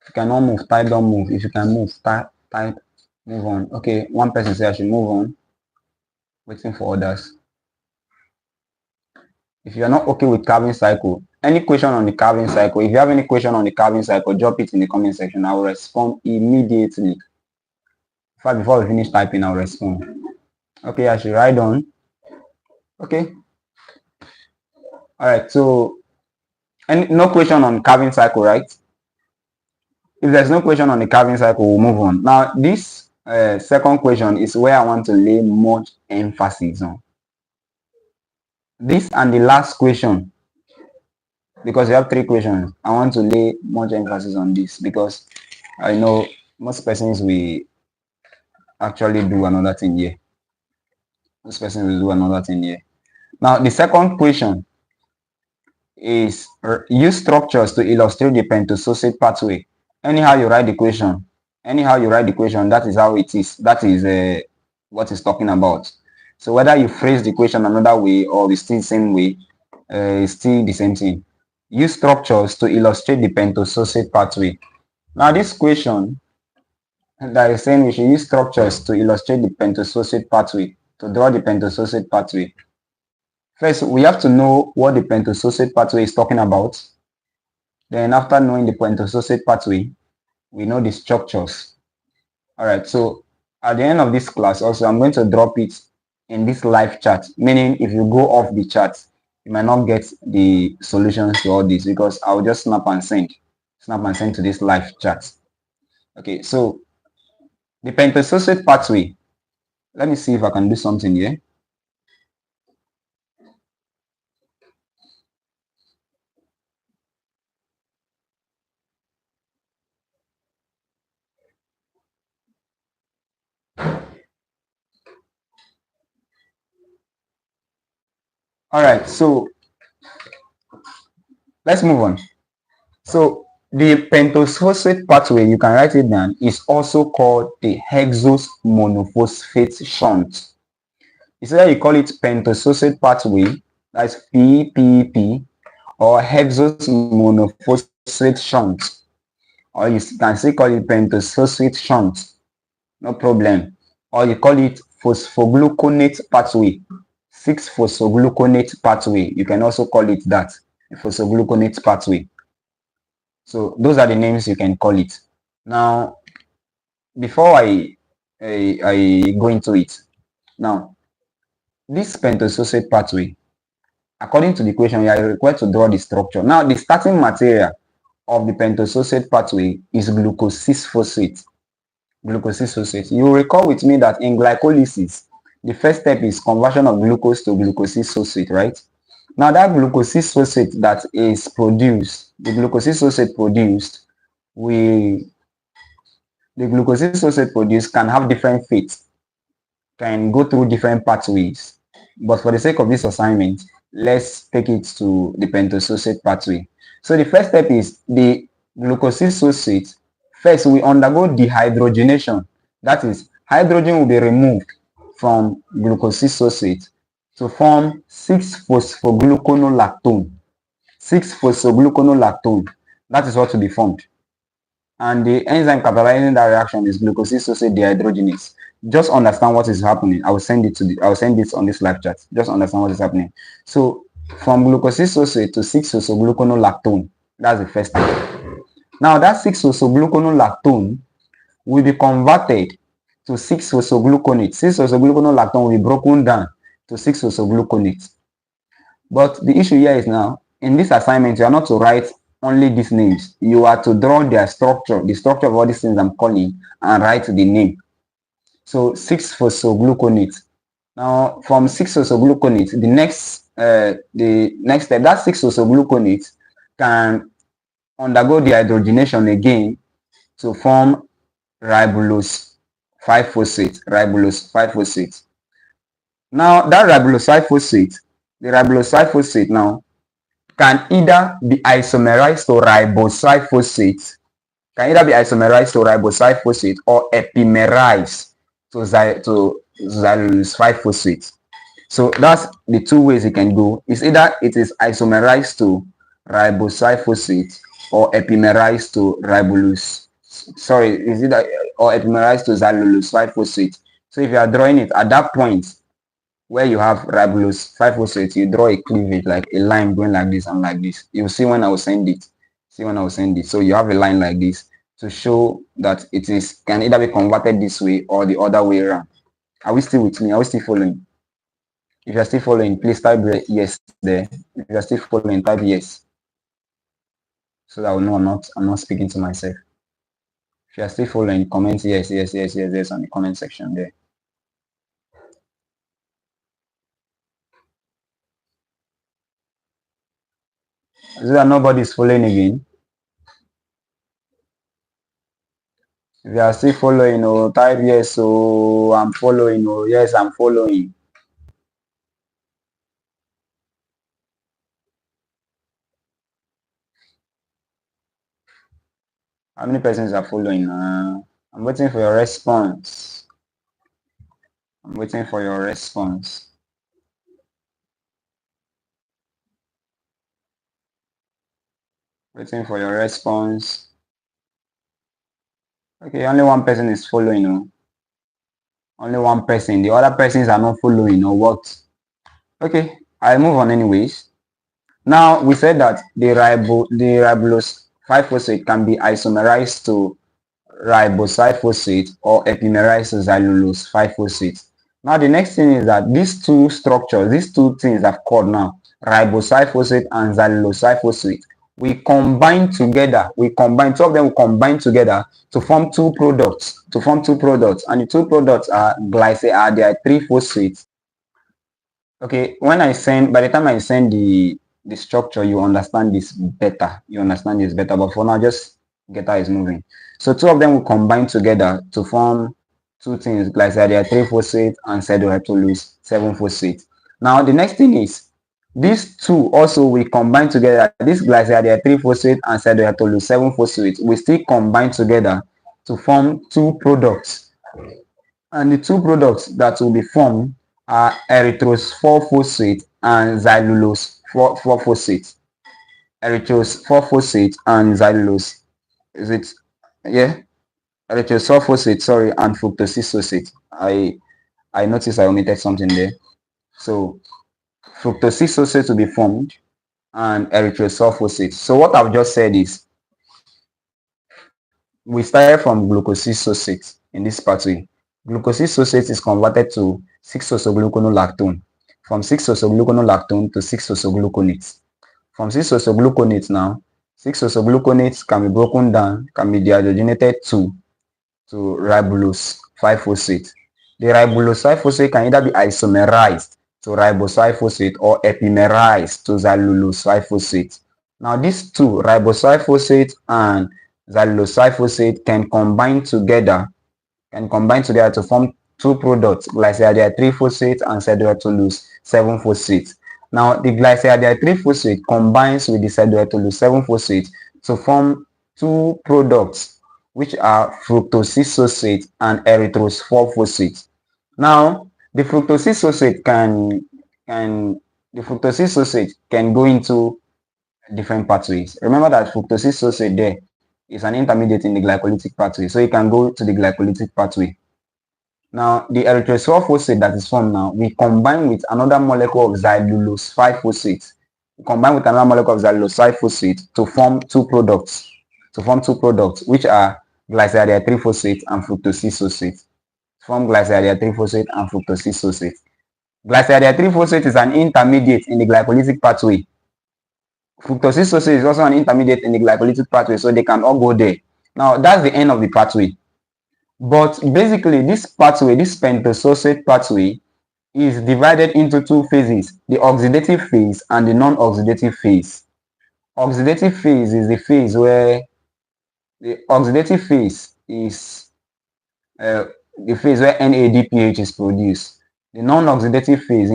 you cannot move, type don't move. If you can move, type move on. Okay, one person said I should move on. Waiting for others. If you are not okay with Calvin cycle, any question on the Calvin cycle, if you have any question on the Calvin cycle, drop it in the comment section. I will respond immediately. In fact, before we finish typing, I'll respond. Okay, I should write on. Okay. All right, so no question on Calvin cycle, right? If there's no question on the Calvin cycle, we'll move on. Now, this second question is where I want to lay much emphasis on. This and the last question, because we have 3 questions, I want to lay much emphasis on this, because I know most persons will actually do another thing here. Now, the second question is use structures to illustrate the pentososate pathway. Anyhow you write the question, that is how it is. That is what it's talking about. So whether you phrase the question another way or it's still the same way, it's still the same thing. Use structures to illustrate the pentososate pathway. Now this question that is saying we should use structures to illustrate the pentososate pathway, to draw the pentososate pathway. First, we have to know what the pentososate pathway is talking about. Then after knowing the pentososate pathway, we know the structures. All right, so at the end of this class also, I'm going to drop it in this live chat, meaning if you go off the chat, you might not get the solutions to all this because I'll just snap and send to this live chat. Okay, so the pentososate pathway, let me see if I can do something here. All right, so let's move on. So the pentosphosphate pathway, you can write it down, is also called the hexose monophosphate shunt. It's either you call it pentosphosphate pathway, that's PPP, or hexose monophosphate shunt, or you can still call it pentosphosphate shunt, no problem. Or you call it phosphogluconate pathway, 6-phosphogluconate pathway. You can also call it that, phosphogluconate pathway. So those are the names you can call it. Now, before I go into it, now this pentosphosphate pathway, according to the equation, you are required to draw the structure. Now, the starting material of the pentosphosphate pathway is glucose 6-phosphate. You will recall with me that in glycolysis, the first step is conversion of glucose to glucose 6-phosphate, right? Now that glucose 6-phosphate that is produced, the glucose 6-phosphate produced, the glucose 6-phosphate produced can have different fates, can go through different pathways. But for the sake of this assignment, let's take it to the pentosphosphate pathway. So the first step is the glucose 6-phosphate. First, we undergo dehydrogenation. That is, hydrogen will be removed from glucose 6-phosphate to form 6-phosphogluconolactone. 6-phosphogluconolactone. That is what will be formed. And the enzyme catalyzing that reaction is glucose 6-phosphate dehydrogenase. Just understand what is happening. I will send it on this live chat. Just understand what is happening. So from glucose 6-phosphate to 6-phosphogluconolactone, that's the first step. Now that 6-phosphogluconolactone will be converted to 6-phosphogluconate. 6-phosphogluconolactone will be broken down to 6-phosphogluconate. But the issue here is now, in this assignment, you are not to write only these names. You are to draw their structure, the structure of all these things I'm calling, and write the name. So 6-phosphogluconate. Now from 6-phosphogluconate, the next step, that 6-phosphogluconate can undergo dehydrogenation again to form ribulose 5-phosphate. Now that ribulose 5-phosphate, the ribulose 5-phosphate now can either be isomerized to ribose 5-phosphate, or epimerized to xylulose 5-phosphate. So that's the two ways it can go. It's either it is isomerized to ribose 5-phosphate or epimerized to epimerized to xylulose 5-phosphate. So if you are drawing it at that point where you have ribulose 5-phosphate, you draw a cleavage, like a line going like this and like this. You'll see when I will send it. So you have a line like this to show that it can either be converted this way or the other way around. Are we still with me? Are we still following? If you're still following, please type yes there. If you're still following, type yes, so that I will know I'm not speaking to myself. If you're still following, comment yes on the comment section there. So that nobody's following again. If you are still following, type yes, so I'm following, yes, I'm following. How many persons are following? I'm waiting for your response. I'm waiting for your response. Waiting for your response. Okay, only one person is following. Oh. Only one person. The other persons are not following or what? Okay, I'll move on anyways. Now we said that the ribulose 5-phosphate can be isomerized to ribocyphosphate or epimerized to xylulose 5-phosphate. Now the next thing is that these two structures, these two things I've called now, ribocyphosphate and xylulocyphosphate, we combine together. Two of them will combine together to form two products. And the two products are they are 3-phosphate. Okay, by the time I send the structure, you understand this better. But for now, just get how it's moving. So two of them will combine together to form two things, glycidia 3-phosphate and pseudoheptolose 7-phosphate. Now the next thing is these two also will combine together. This glycidia 3-phosphate and pseudoheptolose 7-phosphate will still combine together to form two products. And the two products that will be formed are erythrose 4-phosphate and xylulose 4-phosphate. Erythrose 4-phosphate and xylulose. Is it? Yeah. Erythrose 4-phosphate, sorry, and fructosisosate. I noticed I omitted something there. So fructosisosate will be formed and erythrose 4-phosphate. So what I've just said is we started from glucosisosate in this pathway. Glucosisosate is converted to 6-phosphogluconolactone. From 6-phosphogluconolactone to 6-phosphogluconate. From 6-phosphogluconate now, 6-phosphogluconate can be broken down, can be dehydrogenated to ribulose 5-phosphate. The ribulose 5-phosphate can either be isomerized to ribocyphosphate or epimerized to xylulose 5-phosphate. Now these two, ribocyphosphate and xylulocyphosphate, can combine together to form two products, glycidia 3-phosphate and pseudoheptolose 7-phosphate. Now the glycidia 3-phosphate combines with the pseudoheptolose 7-phosphate to form two products which are fructosisosate and erythrose 4-phosphate. Now the fructosisosate can go into different pathways. Remember that fructosisosate there is an intermediate in the glycolytic pathway, so it can go to the glycolytic pathway. Now, the erythrose 4-phosphate that is formed now, we combine with another molecule of xylulose 5-phosphate. To form two products, which are glycidia 3-phosphate and fructosisosate. Glycidia 3-phosphate is an intermediate in the glycolytic pathway. Fructosisosate is also an intermediate in the glycolytic pathway, so they can all go there. Now, that's the end of the pathway. But basically, this pentososate pathway, is divided into two phases, the oxidative phase and the non-oxidative phase. Oxidative phase is the phase where NADPH is produced. In the non-oxidative phase,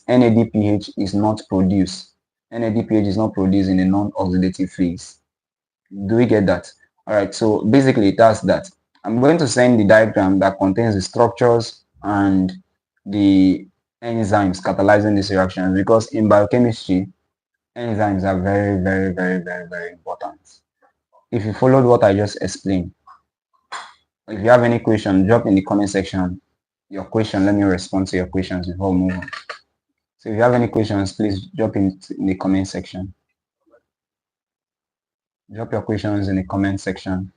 NADPH is not produced. NADPH is not produced in the non-oxidative phase. Do we get that? All right, so basically that's that. I'm going to send the diagram that contains the structures and the enzymes catalyzing these reactions, because in biochemistry, enzymes are very, very, very, very, very important. If you followed what I just explained, if you have any question, drop in the comment section your question. Let me respond to your questions before we move on. So if you have any questions, please drop in the comment section. Drop your questions in the comment section.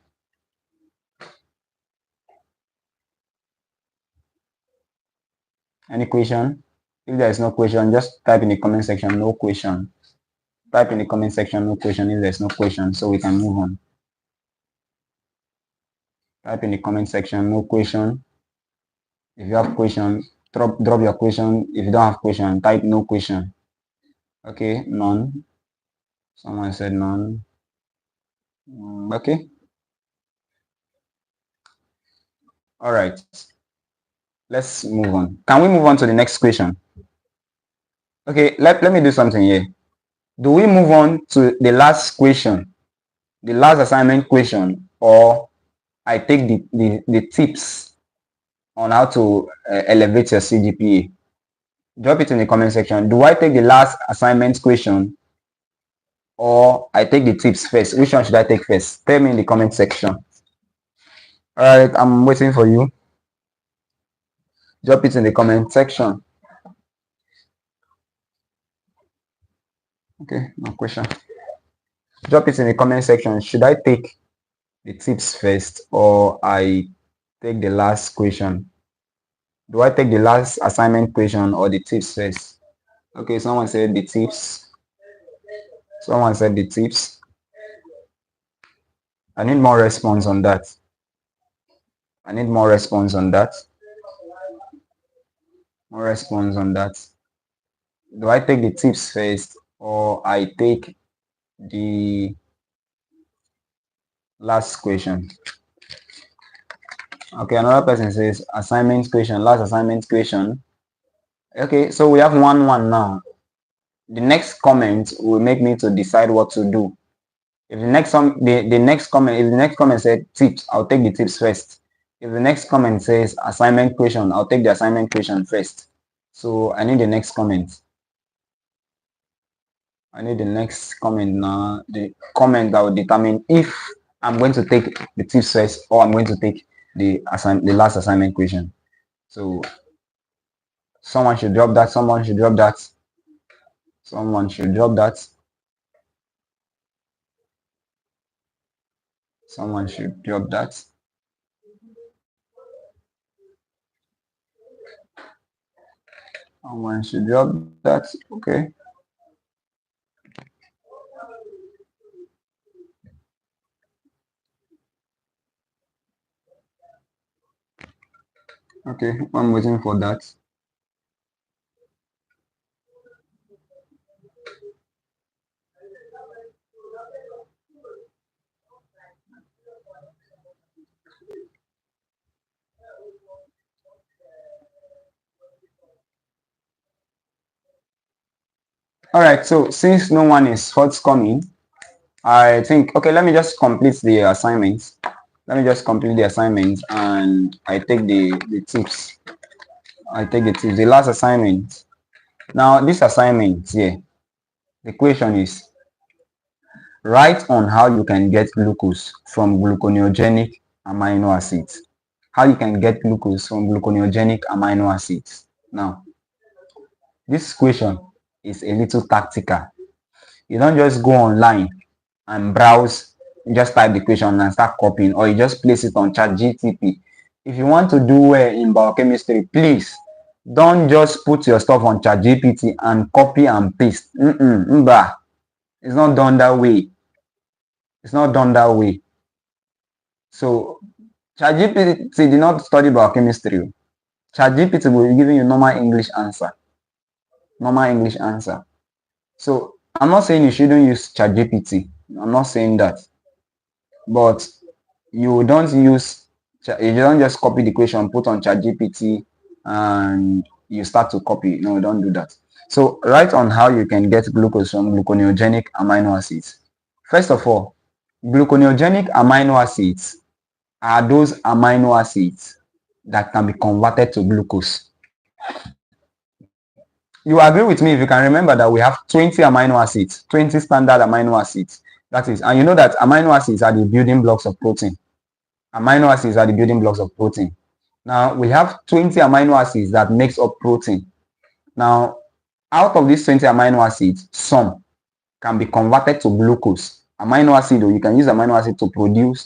Any question? If there is no question, just type in the comment section, no question. Type in the comment section, no question, if there's no question, so we can move on. Type in the comment section, no question. If you have question, drop your question. If you don't have question, type no question. Okay, none. Someone said none. Okay. All right. Let's move on. Can we move on to the next question? Okay, let me do something here. Do we move on to the last question? the last assignment question, or I take the tips on how to elevate your CGPA? Drop it in the comment section. Do I take the last assignment question, or I take the tips first? Which one should I take first? Tell me in the comment section. All right, I'm waiting for you. Drop it in the comment section. Okay, no question. Drop it in the comment section. Should I take the tips first, or I take the last question? Do I take the last assignment question or the tips first? Okay, someone said the tips. Someone said the tips. I need more response on that. I need more response on that. More response on that. Do I take the tips first, or I take the last question? Okay, another person says assignment question, last assignment question. Okay, so we have 1-1 now. The next comment will make me to decide what to do. If the next comment said tips, I'll take the tips first. If the next comment says assignment question, I'll take the assignment question first. So I need the next comment. I need the next comment now. The comment that will determine if I'm going to take the tips first, or I'm going to take the last assignment question. So someone should drop that. Someone should drop that. Someone should drop that. Someone should drop that. Someone should drop that. Okay. Okay, I'm waiting for that. All right, so since no one is forthcoming, I think, okay, let me just complete the assignments. Let me just complete the assignments, and I take the tips. I take the tips. The last assignment. Now, this assignment here, the question is, write on how you can get glucose from gluconeogenic amino acids. How you can get glucose from gluconeogenic amino acids. Now, this question is a little tactical. You don't just go online and browse, just type the question and start copying, or you just place it on ChatGPT. If you want to do well in biochemistry, please don't just put your stuff on ChatGPT and copy and paste. It's not done that way. It's not done that way. So ChatGPT did not study biochemistry. ChatGPT will be giving you normal English answer. Normal English answer. So I'm not saying you shouldn't use ChatGPT. I'm not saying that. But you don't just copy the question, put on ChatGPT, and you start to copy. No, don't do that. So write on how you can get glucose from gluconeogenic amino acids. First of all, gluconeogenic amino acids are those amino acids that can be converted to glucose. You agree with me if you can remember that we have 20 amino acids, 20 standard amino acids. That is, and you know that amino acids are the building blocks of protein. Amino acids are the building blocks of protein. Now, we have 20 amino acids that makes up protein. Now, out of these 20 amino acids, some can be converted to glucose. Amino acid, or you can use amino acid to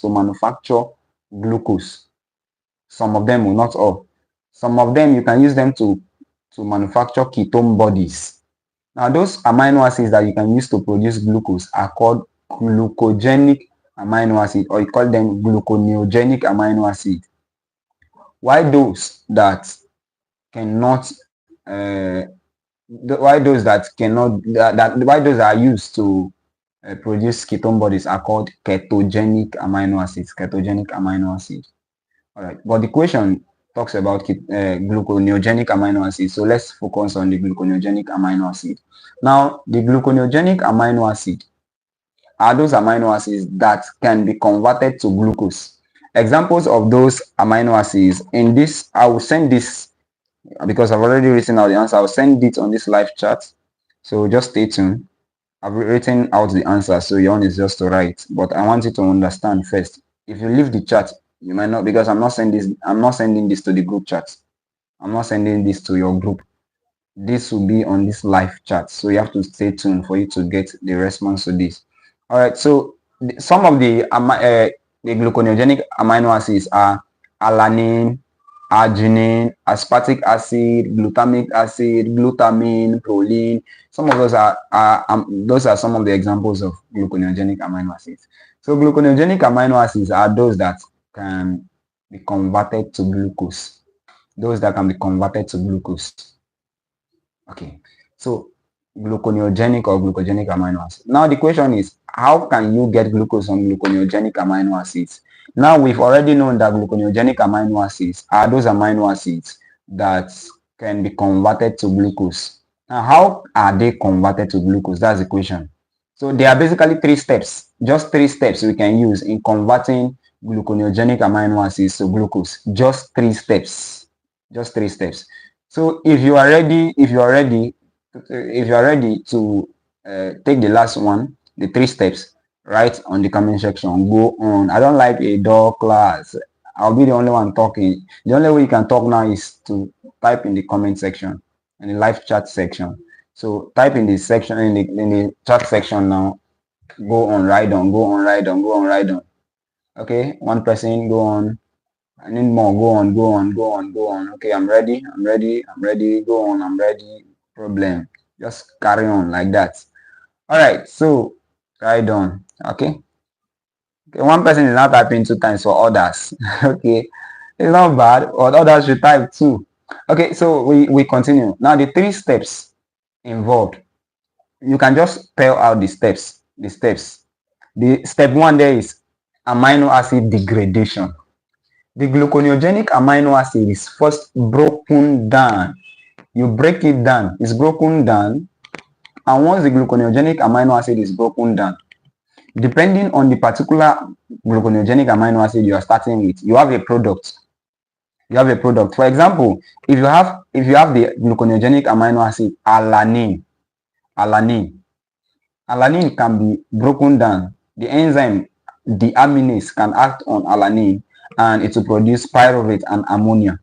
manufacture glucose. Some of them will, not all. Some of them, you can use them to manufacture ketone bodies. Now, those amino acids that you can use to produce glucose are called glucogenic amino acid, or you call them gluconeogenic amino acid. Why those that cannot why those that are used to produce ketone bodies are called ketogenic amino acids. Ketogenic amino acid. All right, but the question talks about gluconeogenic amino acid, so let's focus on the gluconeogenic amino acid. Now, the gluconeogenic amino acid are those amino acids that can be converted to glucose. Examples of those amino acids in this, I will send this because I've already written out the answer. I'll send it on this live chat. So just stay tuned. I've written out the answer, so your own is just to write. But I want you to understand first. If you leave the chat, you might not, because I'm not sending this to the group chat. I'm not sending this to your group. This will be on this live chat, so you have to stay tuned for you to get the response to this. All right, so some of the gluconeogenic amino acids are alanine, arginine, aspartic acid, glutamic acid, glutamine, proline. Some of those are some of the examples of gluconeogenic amino acids. So gluconeogenic amino acids are those that can be converted to glucose. Those that can be converted to glucose. Okay, so gluconeogenic or glucogenic amino acids. Now the question is, how can you get glucose on gluconeogenic amino acids? Now we've already known that gluconeogenic amino acids are those amino acids that can be converted to glucose. Now how are they converted to glucose? That's the question. So there are basically 3 steps, just 3 steps we can use in converting gluconeogenic amino acids to glucose. Just 3 steps. Just 3 steps. So if you are ready to take the last one, the 3 steps, write on the comment section. Go on. I don't like a dull class. I'll be the only one talking. The only way you can talk now is to type in the comment section, in the live chat section. So type in the section, in the chat section now. Go on, write on, go on, write on, go on, write on. Okay, one person, go on. I need more. Go on, go on, go on, go on. Okay, I'm ready. Go on, I'm ready. Problem. Just carry on like that. All right, so write on. Okay. Okay, one person is not typing 2 times for others. Okay, it's not bad, but others should type too. Okay, so we continue. Now the 3 steps involved. You can just spell out the steps. The step 1 there is amino acid degradation. The gluconeogenic amino acid is first broken down. You break it down. It's broken down. And once the gluconeogenic amino acid is broken down, depending on the particular gluconeogenic amino acid you are starting with, you have a product. You have a product. For example, if you have the gluconeogenic amino acid alanine can be broken down. The enzyme deaminase can act on alanine and it will produce pyruvate and ammonia.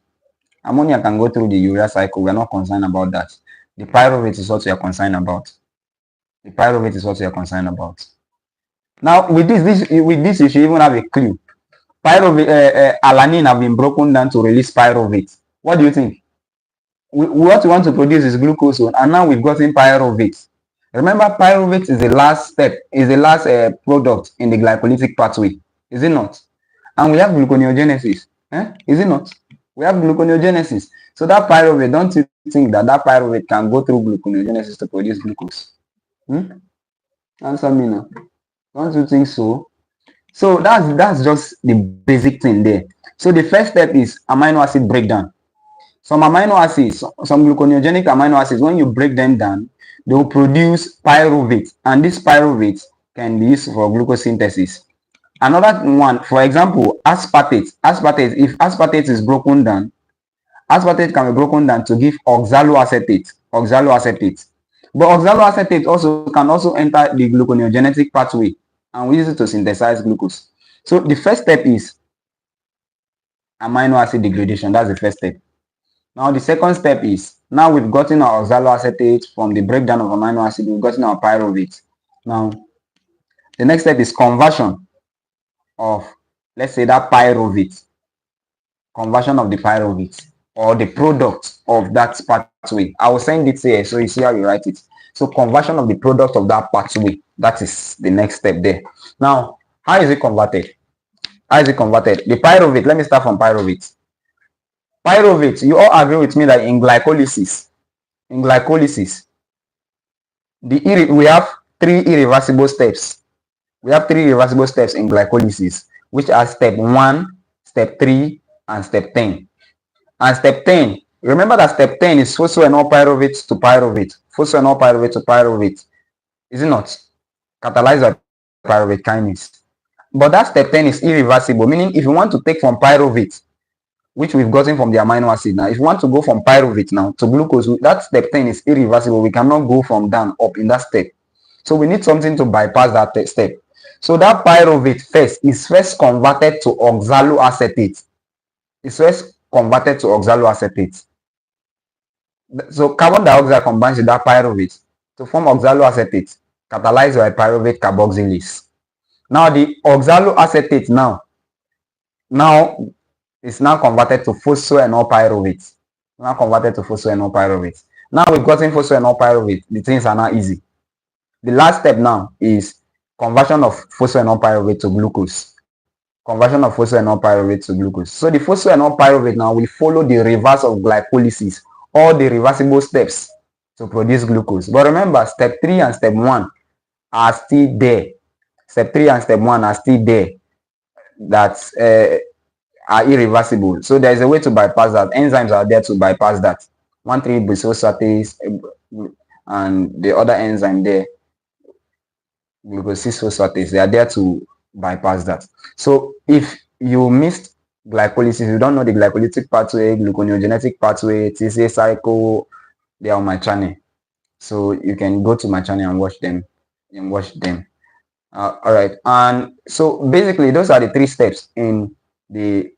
Ammonia can go through the urea cycle. We're not concerned about that. The pyruvate is what we are concerned about. Now, with this you should even have a clue. Pyruvate, alanine have been broken down to release pyruvate. What do you think? What we want to produce is glucose, and now we've gotten pyruvate. Remember, pyruvate is the last step, is the last product in the glycolytic pathway, is it not? And we have gluconeogenesis, is it not? We have gluconeogenesis. So that pyruvate, don't you think that pyruvate can go through gluconeogenesis to produce glucose? Answer me now. Don't you think so? So that's just the basic thing there. So the first step is amino acid breakdown. Some amino acids, some gluconeogenic amino acids, when you break them down, they will produce pyruvate, and this pyruvate can be used for glucose synthesis. Another one, for example, aspartate. If aspartate is broken down, aspartate can be broken down to give oxaloacetate. But oxaloacetate can also enter the gluconeogenetic pathway, and we use it to synthesize glucose. So the first step is amino acid degradation. That's the first step. Now the second step is, now we've gotten our oxaloacetate from the breakdown of amino acid, we've gotten our pyruvate. Now the next step is conversion of, let's say, that pyruvate, conversion of the pyruvate or the product of that pathway. I will send it here so you see how you write it. So conversion of the product of that pathway, that is the next step there. Now, how is it converted? The pyruvate, let me start from pyruvate. Pyruvate, you all agree with me that in glycolysis, we have 3 irreversible steps. We have 3 irreversible steps in glycolysis, which are step 1, step 3, and step 10. And step 10, remember that step 10 is phosphoenol pyruvate to pyruvate. Is it not? Catalyzer pyruvate kinase. But that step 10 is irreversible, meaning if you want to take from pyruvate, which we've gotten from the amino acid now, if you want to go from pyruvate now to glucose, that step 10 is irreversible. We cannot go from down up in that step. So we need something to bypass that step. So that pyruvate is first converted to oxaloacetate. It's first converted to oxaloacetate. So carbon dioxide combines with that pyruvate to form oxaloacetate, catalyzed by pyruvate carboxylase. Now the oxaloacetate now is now converted to phosphoenol pyruvate. Now converted to phosphoenol pyruvate. Now we've gotten phosphoenol pyruvate. The things are now easy. The last step now is conversion of phosphoenol pyruvate to glucose. Conversion of phosphoenol pyruvate to glucose. So the phosphoenol pyruvate now will follow the reverse of glycolysis, all the reversible steps to produce glucose. But remember, step 3 and step 1 are still there. Step 3 and step 1 are still there. That are irreversible. So there is a way to bypass that. Enzymes are there to bypass that. 1,3-bisphosphate and the other enzyme there, glucose 6-phosphatase, they are there to bypass that. So if you missed glycolysis, you don't know the glycolytic pathway, gluconeogenetic pathway, TCA cycle, they are on my channel. So you can go to my channel and watch them. All right. And so basically, those are the 3 steps in the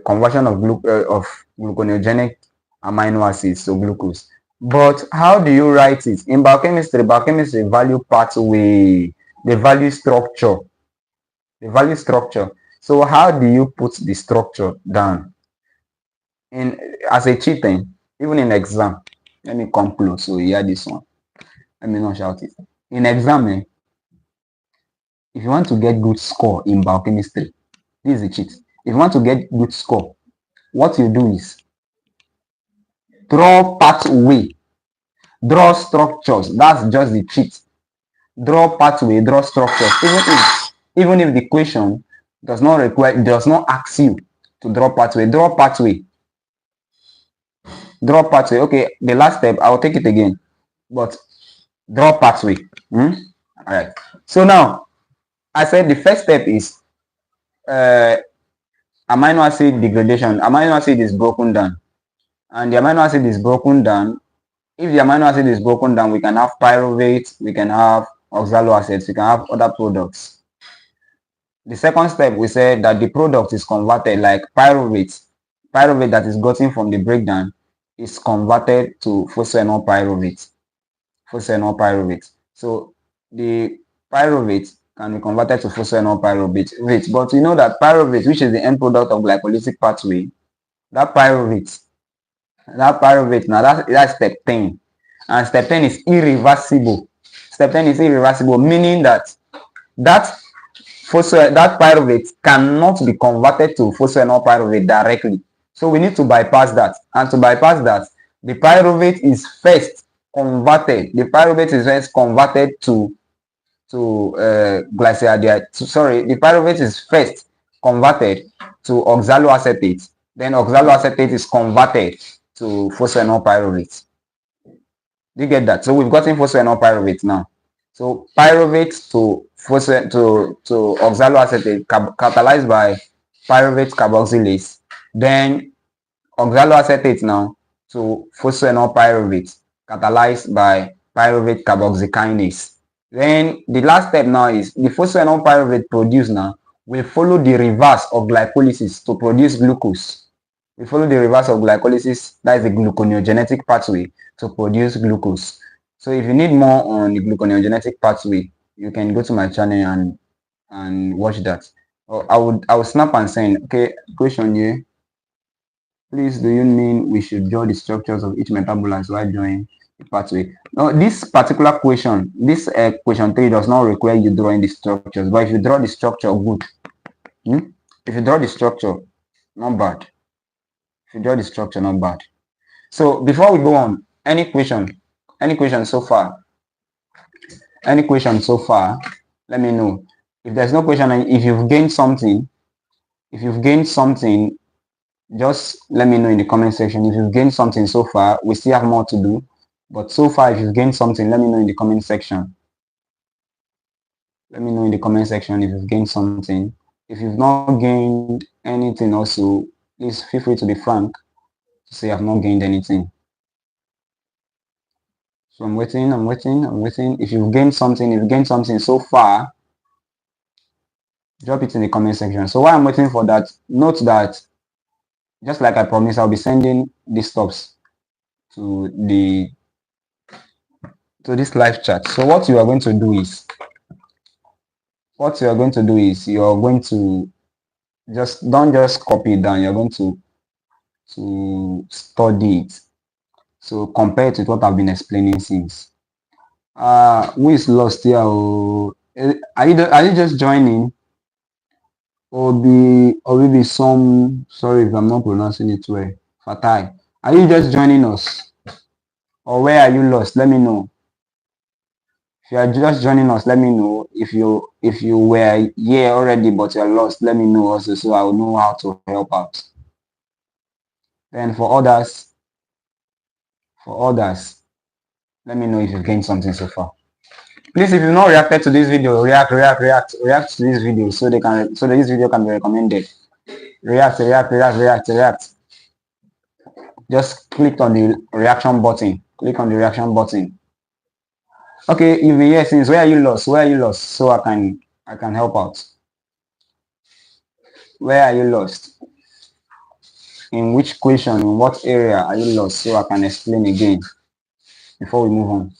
conversion of gluconeogenic amino acids to glucose. But how do you write it? In biochemistry value pathway, the value structure. So how do you put the structure down? As a cheating, even in exam, let me come close so you hear this one. Let me not shout it. In exam, if you want to get good score in biochemistry, this is a cheat. If you want to get good score, what you do is draw pathway, draw structures. That's just the cheat. Draw pathway, draw structures. Even if the question does not ask you to draw pathway, draw pathway. Okay, the last step, I'll take it again. But draw pathway. All right. So now, I said the first step is amino acid degradation. Amino acid is broken down. And the amino acid is broken down. If the amino acid is broken down, we can have pyruvate, we can have oxaloacetate, we can have other products. The second step, we said that the product is converted, like pyruvate that is gotten from the breakdown is converted to phosphoenol pyruvate. So the pyruvate can be converted to phosphoenol pyruvate. But you know that pyruvate, which is the end product of glycolytic pathway, that pyruvate now, that's step 10. And step 10 is irreversible. Meaning that pyruvate cannot be converted to phosphoenol pyruvate directly. So we need to bypass that. And to bypass that, the pyruvate is first converted. The pyruvate is first converted to oxaloacetate. Then oxaloacetate is converted to phosphoenol pyruvate. Do you get that? So we've gotten phosphoenol pyruvate now. So pyruvate to oxaloacetate catalyzed by pyruvate carboxylase. Then oxaloacetate now to phosphoenol pyruvate catalyzed by pyruvate carboxykinase. Then the last step now is the phosphoenol pyruvate produced now will follow the reverse of glycolysis to produce glucose. We follow the reverse of glycolysis, that is the gluconeogenetic pathway, to produce glucose. So if you need more on the gluconeogenetic pathway, you can go to my channel and watch that. Or I would snap and send. Okay, question here. Please, do you mean we should draw the structures of each metabolite while drawing the pathway? No, this particular question, question 3 does not require you drawing the structures. But if you draw the structure, good. If you draw the structure, not bad. So before we go on, any question so far? Let me know. If there's no question, and if you've gained something, just let me know in the comment section. If you've gained something so far, we still have more to do. But so far, if you've gained something, let me know in the comment section. Let me know in the comment section if you've gained something. If you've not gained anything also, please feel free to be frank to say I've not gained anything. So I'm waiting. If you've gained something so far, drop it in the comment section. So while I'm waiting for that, note that just like I promised, I'll be sending these stops to this live chat. So what you are going to do is you're going to don't just copy it down. You're going to study it. So compare it with what I've been explaining since. Who is lost here? Are you just joining? Or maybe some, sorry if I'm not pronouncing it well. Fatai. Are you just joining us? Or where are you lost? Let me know. If you are just joining us, let me know. If you were here already but you're lost, let me know also so I will know how to help out. Then for others, let me know if you've gained something so far. Please, if you've not reacted to this video, react to this video so this video can be recommended. React. Just click on the reaction button. Okay, you've been here since. Where are you lost? So I can help out. Where are you lost? In which question? In what area are you lost? So I can explain again before we move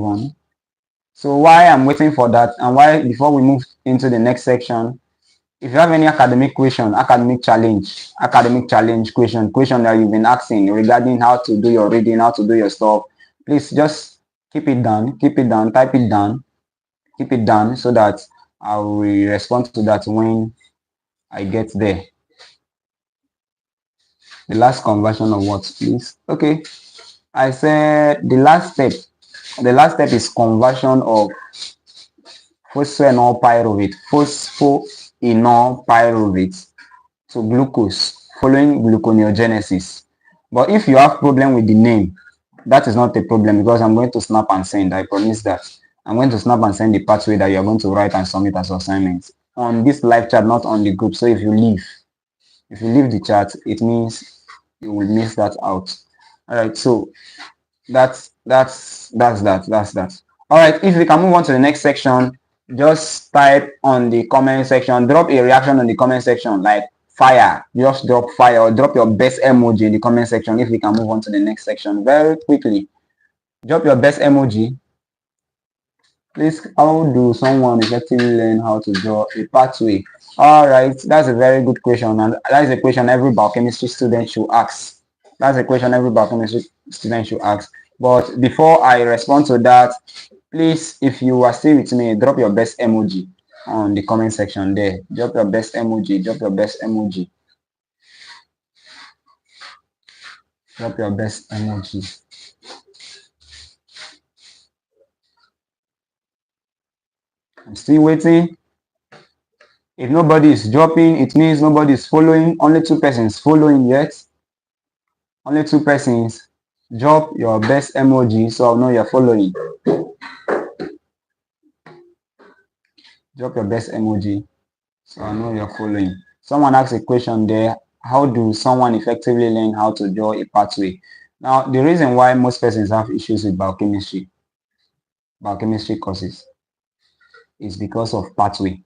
on. So why I'm waiting for that, and why before we move into the next section, if you have any academic question, academic challenge question that you've been asking regarding how to do your reading, how to do your stuff, please just keep it down, type it down, keep it down so that I will respond to that when I get there. The last conversion of what, please? Okay, I said the last step is conversion of phosphoenolpyruvate to glucose following gluconeogenesis. But if you have problem with the name, that is not a problem because I'm going to snap and send. I promise that. I'm going to snap and send the pathway that you're going to write and submit as assignments on this live chat, not on the group. So if you leave the chat, it means you will miss that out. All right, so that's that. All right, if we can move on to the next section, just type on the comment section, drop a reaction on the comment section, like fire. Just drop fire or drop your best emoji in the comment section if we can move on to the next section very quickly. Drop your best emoji. Please, how do someone effectively learn how to draw a pathway? All right, that's a very good question, and that is a question every biochemistry student should ask. But before I respond to that, please, if you are still with me, drop your best emoji on the comment section there. Drop your best emoji. I'm still waiting. If nobody is dropping, it means nobody is following. Only 2 persons following yet. Only 2 persons. Drop your best emoji so I'll know you're following. Drop your best emoji so I know you're following. Someone asked a question there. How do someone effectively learn how to draw a pathway? Now, the reason why most persons have issues with biochemistry courses is because of pathway.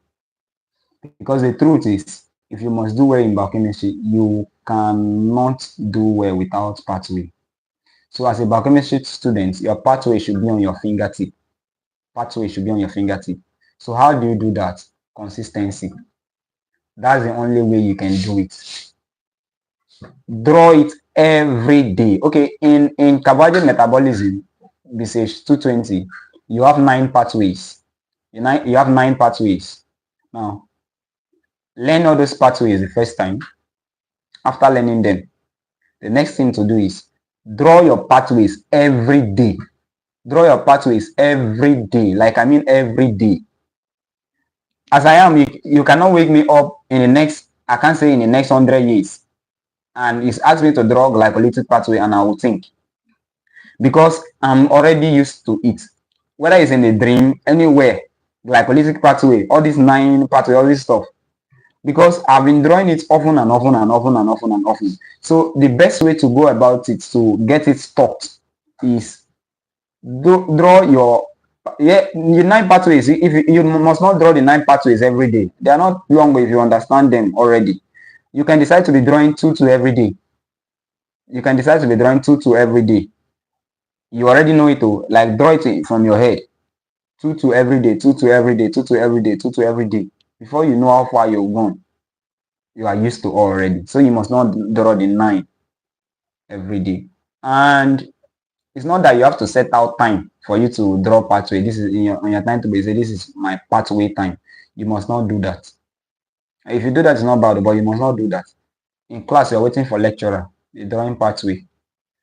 Because the truth is, if you must do well in biochemistry, you cannot do well without pathway. So as a biochemistry student, your pathway should be on your fingertip. So how do you do that? Consistency. That's the only way you can do it. Draw it every day. Okay, in carbohydrate metabolism, BCH 220, you have 9 pathways. You have 9 pathways. Now, learn all those pathways the first time. After learning them, the next thing to do is draw your pathways every day. Like I mean every day. As I am, you cannot wake me up in the next 100 years and it's asked me to draw glycolytic pathway and I will think. because I'm already used to it. Whether it's in a dream, anywhere, glycolytic pathway, all these 9 pathway, all this stuff. Because I've been drawing it often and often and often and often and often. So the best way to go about it to get it stopped is draw your the 9 pathways. If you must not draw the 9 pathways every day. They are not long if you understand them already. You can decide to be drawing 2 every day. You can decide to be drawing 2 every day. You already know it, to like draw it from your head. 2 every day, 2 every day, 2 every day, 2 every day. Before you know how far you've gone, you are used to already. So you must not draw the 9 every day. And it's not that you have to set out time for you to draw pathway. This is on your time to be say this is my pathway time. You must not do that. If you do that, it's not bad, but you must not do that. In class, you're waiting for lecturer, you're drawing pathway.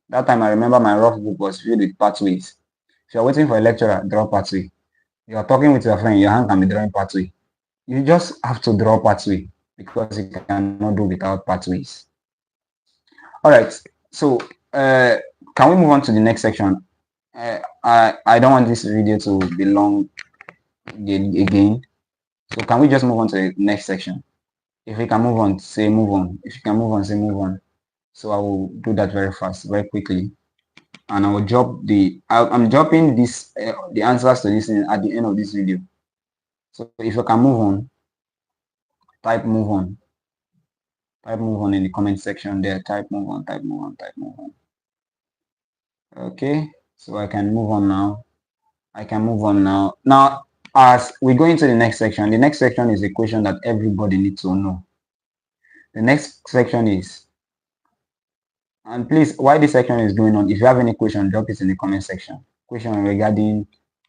That time I remember my rough book was filled with pathways. If you're waiting for a lecturer, draw pathway. You're talking with your friend, your hand can be drawing pathway. You just have to draw pathway because you cannot do without pathways. All right, so can we move on to the next section? I don't want this video to be long again, so can we just move on to the next section? If we can move on, say move on. If you can move on, say move on. So I will do that very fast, very quickly, and I will drop I'm dropping this the answers to this at the end of this video. So if you can move on, type move on. Type move on in the comment section there. Type move on, type move on, type move on. Okay, so I can move on now. I can move on now. Now, as we go into the next section is a question that everybody needs to know. The next section is, and please, while this section is going on, if you have any question, drop it in the comment section. Question regarding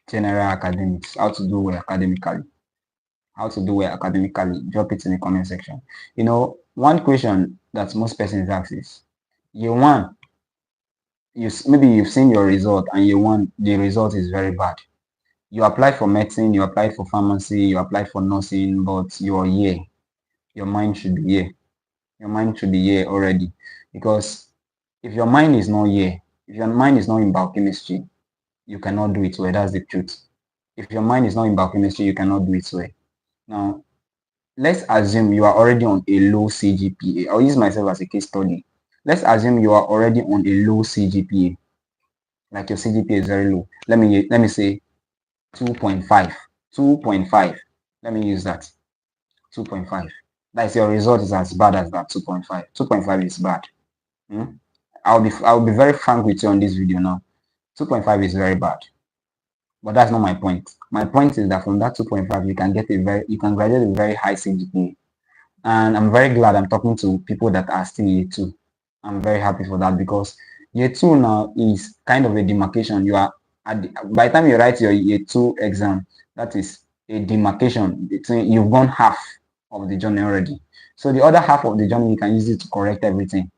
general academics, how to do well academically. How to do well academically, drop it in the comment section. You know, one question that most persons ask is, year one, maybe you've seen your result and year one, the result is very bad. You applied for medicine, you applied for pharmacy, you applied for nursing, but you're here. Your mind should be here. Your mind should be here already. Because if your mind is not here, if your mind is not in biochemistry, you cannot do it well. That's the truth. If your mind is not in biochemistry, you cannot do it well. Now, let's assume you are already on a low CGPA. I'll use myself as a case study. Let's assume you are already on a low CGPA. Like your CGPA is very low. Let me say 2.5. 2.5. Let me use that. 2.5. That's your result is as bad as that. 2.5. 2.5 is bad. I'll be very frank with you on this video now. 2.5 is very bad. But that's not my point. My point is that from that 2.5 you can graduate a very high CGPA. And I'm very glad I'm talking to people that are still year 2. I'm very happy for that because year 2 now is kind of a demarcation. You are by the time you write your year 2 exam, that is a demarcation between you've gone half of the journey already. So the other half of the journey you can use it to correct everything.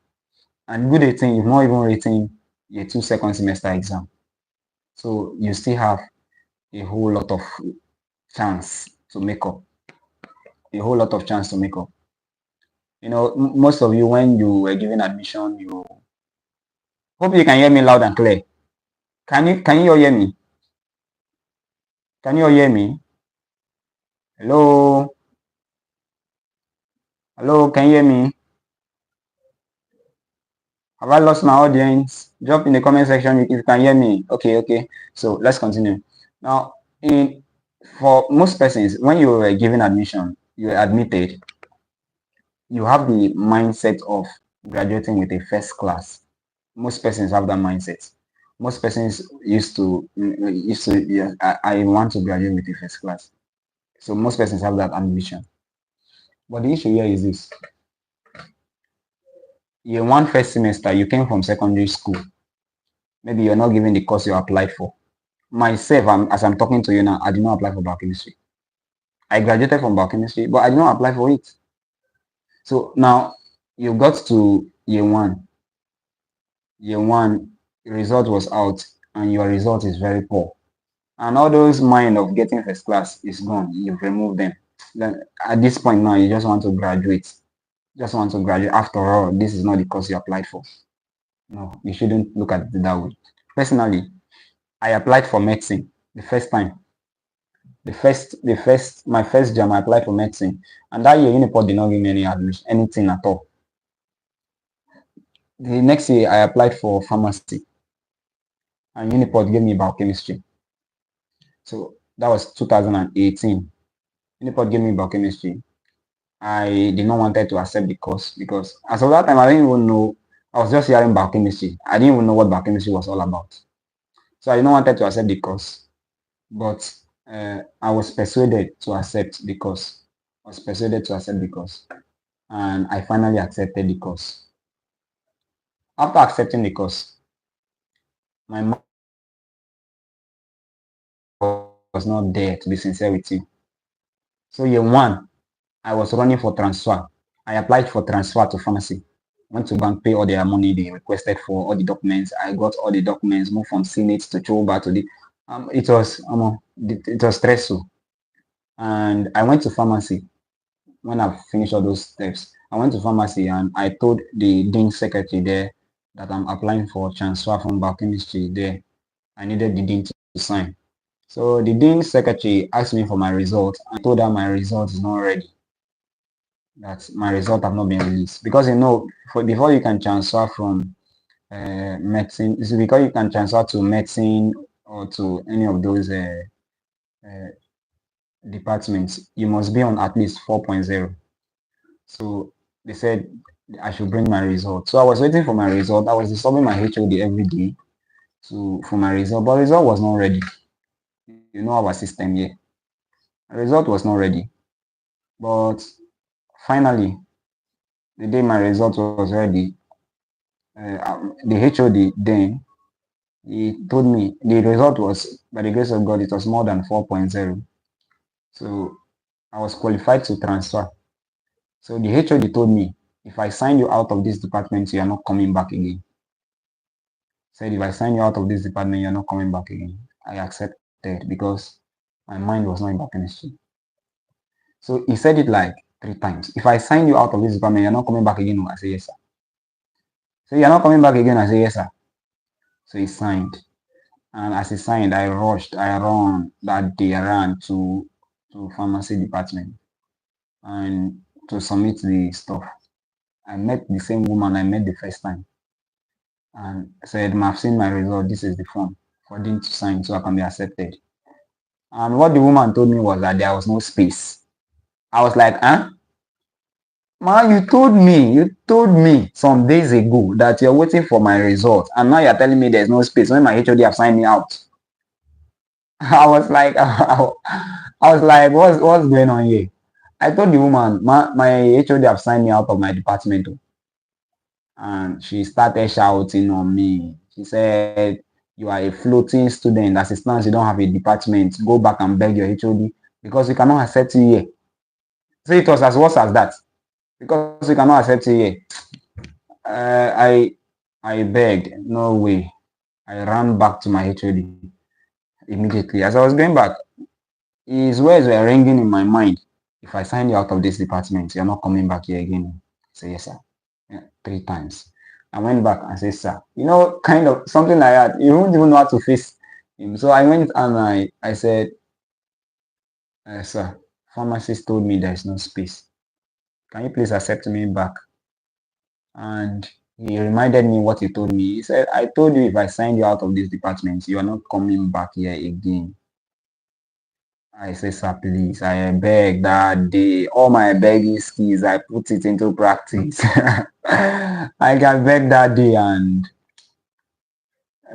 And good thing you've not even written year 2 second semester exam. So you still have a whole lot of chance to make up. A whole lot of chance to make up. You know, most of you, when you were given admission, you hope you can hear me loud and clear. Can you all hear me? Can you all hear me? Hello? Hello, can you hear me? Have I lost my audience? Drop in the comment section if you can hear me. Okay. So let's continue. Now, for most persons, when you were given admission, you were admitted, you have the mindset of graduating with a first class. Most persons have that mindset. Most persons used to yes, I want to graduate with a first class. So most persons have that ambition. But the issue here is this. Year 1 first semester, you came from secondary school. Maybe you're not given the course you applied for. Myself, as I'm talking to you now, I did not apply for biochemistry. I graduated from biochemistry, but I did not apply for it. So now you got to year 1. Year 1, the result was out, and your result is very poor. And all those mind of getting first class is gone. You've removed them. Then at this point now, you just want to graduate. Just want to graduate. After all, this is not the course you applied for. No, you shouldn't look at it that way. Personally, I applied for medicine the first time. My first jam, I applied for medicine. And that year, Uniport did not give me any admission, anything at all. The next year, I applied for pharmacy. And Uniport gave me biochemistry. So that was 2018. Uniport gave me biochemistry. I did not wanted to accept the course because as of that time, I didn't even know. I was just hearing biochemistry. I didn't even know what biochemistry was all about. So I did not wanted to accept the course. But I was persuaded to accept the course. I was persuaded to accept the course. And I finally accepted the course. After accepting the course, my mind was not there, to be sincere with you. So year one, I was running for transfer. I applied for transfer to pharmacy. Went to bank, pay all their money they requested for all the documents. I got all the documents, moved from Senate to Choba to the. It was stressful, and I went to pharmacy. When I finished all those steps, I went to pharmacy and I told the dean secretary there that I'm applying for transfer from biochemistry there. I needed the dean to sign. So the dean secretary asked me for my result. I told her my result is not ready. That my result have not been released because before you can transfer from medicine, it's because you can transfer to medicine or to any of those departments, you must be on at least 4.0. So they said I should bring my result. So I was waiting for my result. I was disturbing my HOD every day for my result, but result was not ready. You know our system here. Result was not ready. But finally, the day my result was ready, the HOD then he told me the result was, by the grace of God, it was more than 4.0. So I was qualified to transfer. So the HOD told me, if I sign you out of this department, you are not coming back again. Said, if I sign you out of this department, you're not coming back again. I accepted because my mind was not in biochemistry. So he said it like 3 times. If I sign you out of this department, you're not coming back again. I say, yes, sir. So you're not coming back again. I say, yes, sir. So he signed. And as he signed, I rushed. I ran that day. I ran to pharmacy department and to submit the stuff. I met the same woman I met the first time and said, I've seen my result. This is the form for them to sign so I can be accepted. And what the woman told me was that there was no space. I was like, huh? Man, you told me some days ago that you're waiting for my result. And now you're telling me there's no space when my HOD have signed me out. I was like, what's going on here? I told the woman, my HOD have signed me out of my department. And she started shouting on me. She said, you are a floating student. As it stands, you don't have a department. Go back and beg your HOD because we cannot accept you here. So it was as worse as that. Because we cannot accept you here. I begged, no way. I ran back to my HOD immediately. As I was going back, his words were ringing in my mind. If I sign you out of this department, you're not coming back here again. I said, yes, sir. Yeah, 3 times. I went back and said, sir, kind of something like that. You don't even know how to face him. So I went and I said, sir, pharmacist told me there's no space. Can you please accept me back? And he reminded me what he told me. He said, I told you if I signed you out of this department, you are not coming back here again. I said, sir, please, I beg that day. All my begging skills, I put it into practice. I can beg that day, and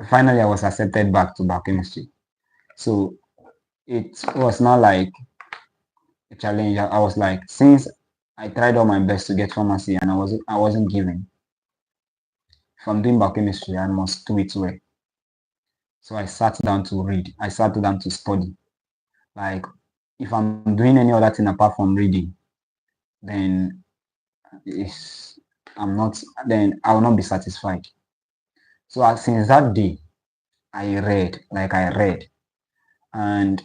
finally I was accepted back to biochemistry. So it was not like a challenge. I was like, since I tried all my best to get pharmacy and I wasn't given. If I'm doing biochemistry, I must do it well. So I sat down to read. I sat down to study. Like, if I'm doing any other thing apart from reading, then I will not be satisfied. So since that day, I read. And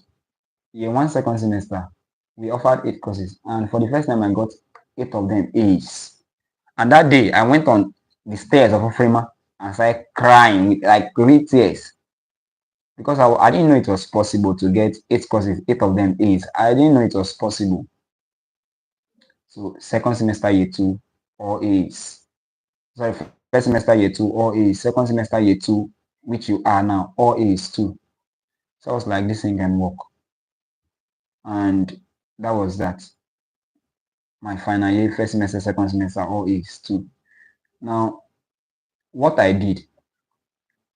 in one second semester, we offered 8 courses, and for the first time, I got 8 of them A's. And that day, I went on the stairs of Ofrema and started crying with like real tears because I didn't know it was possible to get 8 courses, 8 of them A's. I didn't know it was possible. So second semester year two, all A's. Sorry, first semester year two, all A's. Second semester year two, which you are now, all A's too. So I was like, this thing can work. And that was that. My final year, first semester, second semester, all A's too. Now, what I did,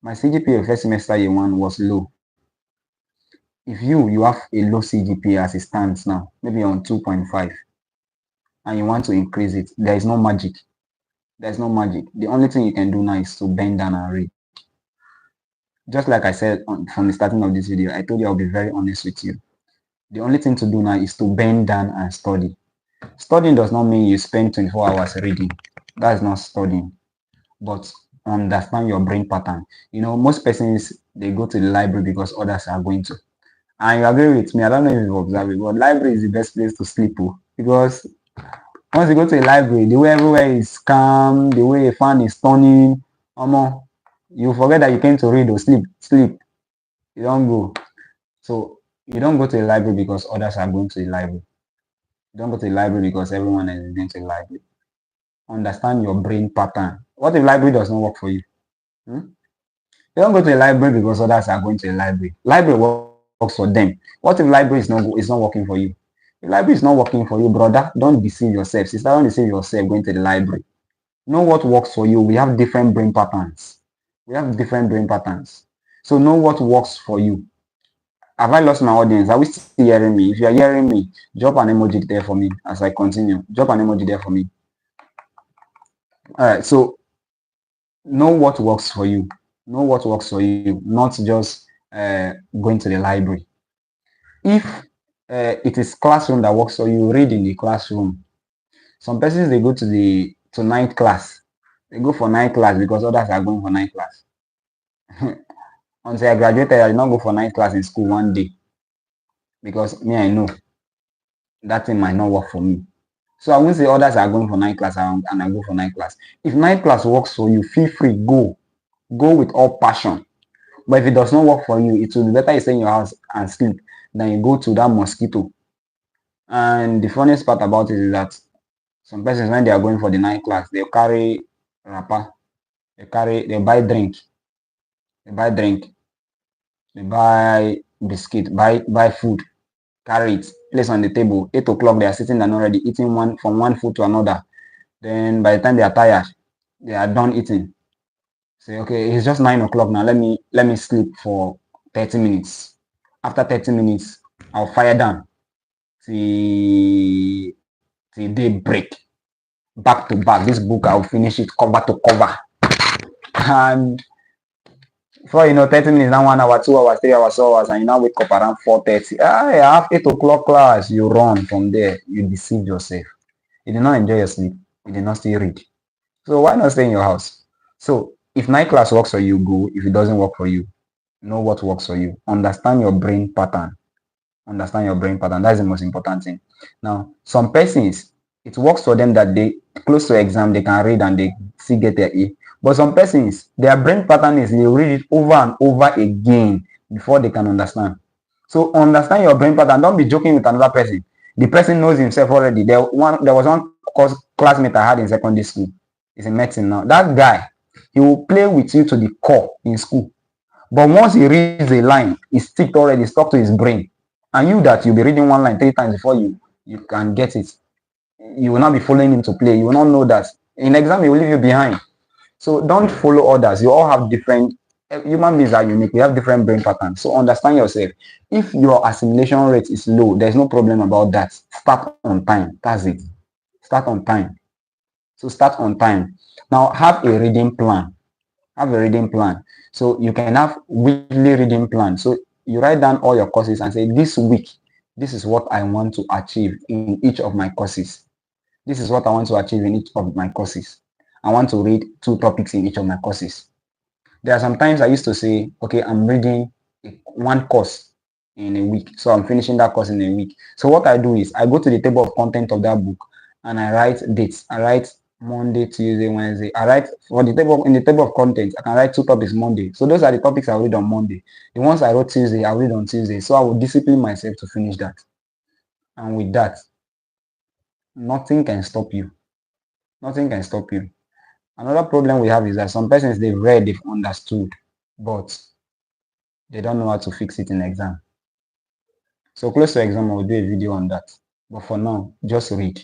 my CGPA first semester year one was low. If you have a low CGPA as it stands now, maybe on 2.5, and you want to increase it, there is no magic. There's no magic. The only thing you can do now is to bend down and read. Just like I said from the starting of this video, I told you I'll be very honest with you. The only thing to do now is to bend down and study. Studying does not mean you spend 24 hours reading. That's not studying. But understand your brain pattern. You know, most persons, they go to the library because others are going to. And you agree with me, I don't know if you've observed it, but library is the best place to sleep. Because once you go to a library, the way everywhere is calm, the way a fan is turning, you forget that you came to read or sleep. You don't go. So you don't go to a library because others are going to the library. You don't go to the library because everyone is going to the library. Understand your brain pattern. What if library does not work for you? You don't go to the library because others are going to the library. Library works for them. What if library is not working for you? If library is not working for you, brother, don't deceive yourself. Sister, don't deceive yourself going to the library. Know what works for you. We have different brain patterns. So know what works for you. Have I lost my audience? Are we still hearing me? If you are hearing me, drop an emoji there for me as I continue. Drop an emoji there for me. All right. So know what works for you. Know what works for you, not just going to the library. If it is classroom that works for you, read in the classroom. Some persons, they go to night class. They go for night class because others are going for night class. Until I graduated, I did not go for night class in school one day because me, I know that thing might not work for me. So I won't say others are going for night class and I go for night class. If night class works for you, feel free, go with all passion. But if it does not work for you, it will be better you stay in your house and sleep than you go to that mosquito. And the funniest part about it is that some persons, when they are going for the night class, they'll carry wrapper, they buy drink, they buy biscuit, buy food, carry it, place on the table. 8 o'clock, they are sitting and already eating from one food to another. Then by the time they are tired, they are done eating. Say, okay, it's just 9 o'clock now. Let me sleep for 30 minutes. After 30 minutes, I'll fire down till day break. Back to back. This book, I'll finish it cover to cover. And before you know, 30 minutes, now 1 hour, 2 hours, 3 hours, 4 hours, and you now wake up around 4:30. I have 8 o'clock class. You run from there. You deceive yourself. You did not enjoy your sleep. You did not still read. So why not stay in your house? So if night class works for you, go. If it doesn't work for you, know what works for you. Understand your brain pattern. That's the most important thing. Now, some persons, it works for them that they close to exam, they can read and they still get their A. But some persons, their brain pattern is they read it over and over again before they can understand. So understand your brain pattern. Don't be joking with another person. The person knows himself already. There was one classmate I had in secondary school. He's in medicine now. That guy, he will play with you to the core in school. But once he reads a line, it's stuck already, stuck to his brain. And you that you'll be reading one line 3 times before you can get it. You will not be following him to play. You will not know that. In exam, he will leave you behind. So don't follow others. You all have different, human beings are unique. We have different brain patterns. So understand yourself. If your assimilation rate is low, there's no problem about that. Start on time. That's it. Start on time. So start on time. Now have a reading plan. So you can have weekly reading plan. So you write down all your courses and say, this week, this is what I want to achieve in each of my courses. This is what I want to achieve in each of my courses. I want to read 2 topics in each of my courses. There are some times I used to say, okay, I'm reading 1 course in a week. So I'm finishing that course in a week. So what I do is I go to the table of content of that book and I write dates. I write Monday, Tuesday, Wednesday. I write for the table in the table of contents. I can write 2 topics Monday. So those are the topics I read on Monday. The ones I wrote Tuesday, I read on Tuesday. So I will discipline myself to finish that. And with that, nothing can stop you. Nothing can stop you. Another problem we have is that some persons they've read, they've understood, but they don't know how to fix it in exam. So close to exam, I will do a video on that. But for now, just read.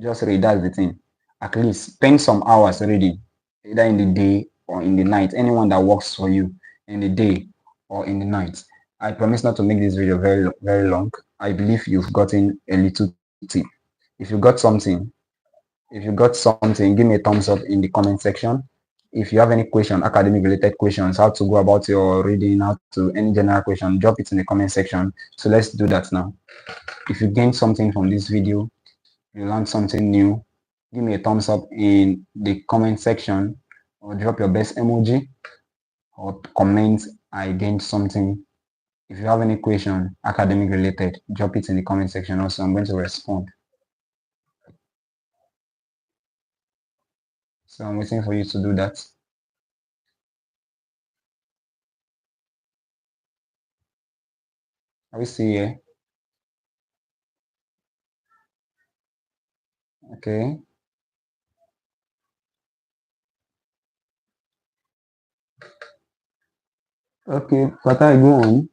Just read. That's the thing. At least spend some hours reading, either in the day or in the night. Anyone that works for you in the day or in the night. I promise not to make this video very long. I believe you've gotten a little tip. If you got something, give me a thumbs up in the comment section. If you have any question, academic related questions, how to go about your reading, how to any general question, drop it in the comment section. So let's do that now. If you gained something from this video, you learned something new, give me a thumbs up in the comment section or drop your best emoji or comment I gained something. If you have any question academic related, drop it in the comment section also. I'm going to respond. So I'm waiting for you to do that. Are we still here? Okay. Okay, Fatai, go on.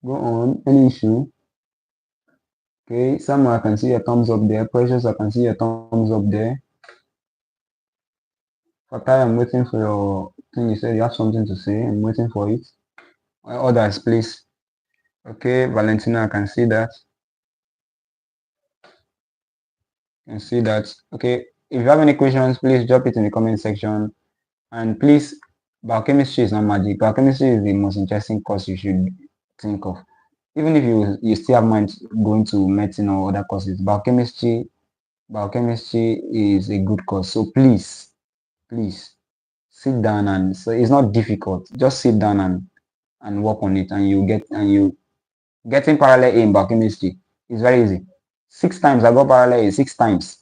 Go on. Any issue? Okay, Samuel, I can see a thumbs up there. Precious, I can see a thumbs up there. Fatai, I'm waiting for your thing. You said you have something to say. I'm waiting for it. Others, please. Okay, Valentina, I can see that. I can see that. Okay, if you have any questions, please drop it in the comment section. And please, biochemistry is not magic. Biochemistry is the most interesting course you should think of. Even if you still have mind going to medicine or other courses, biochemistry is a good course. So please sit down, and so it's not difficult. Just sit down and work on it, and you getting parallel A in biochemistry is very easy. 6 times I got parallel A, 6 times.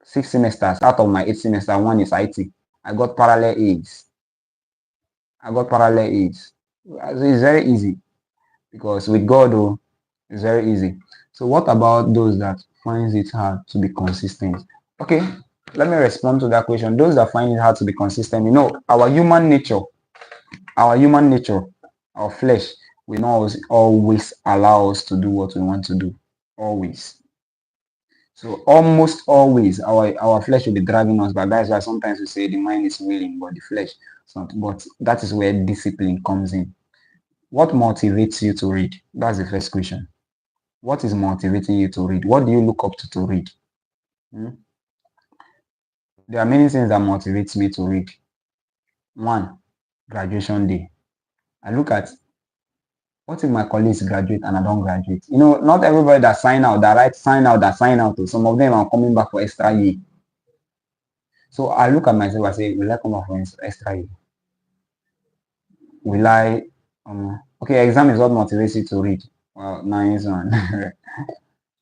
6 semesters out of my 8 semester, one is IT. I got parallel A's. It's very easy because with God, oh, it's very easy. So what about those that finds it hard to be consistent? Okay, let me respond to that question. Those that find it hard to be consistent, our human nature, our flesh will not always allow us to do what we want to do. Always. So almost always our flesh will be driving us, but that's why sometimes we say the mind is willing, but the flesh is not. But that is where discipline comes in. What motivates you to read? That's the first question. What is motivating you to read? What do you look up to read? There are many things that motivates me to read. One, graduation day. I look at what if my colleagues graduate and I don't graduate? Not everybody that sign out, sign out. Some of them are coming back for extra year. So I look at myself, I say, will I come back for extra year? Will I okay, exam is what motivates you to read. Well, nice one.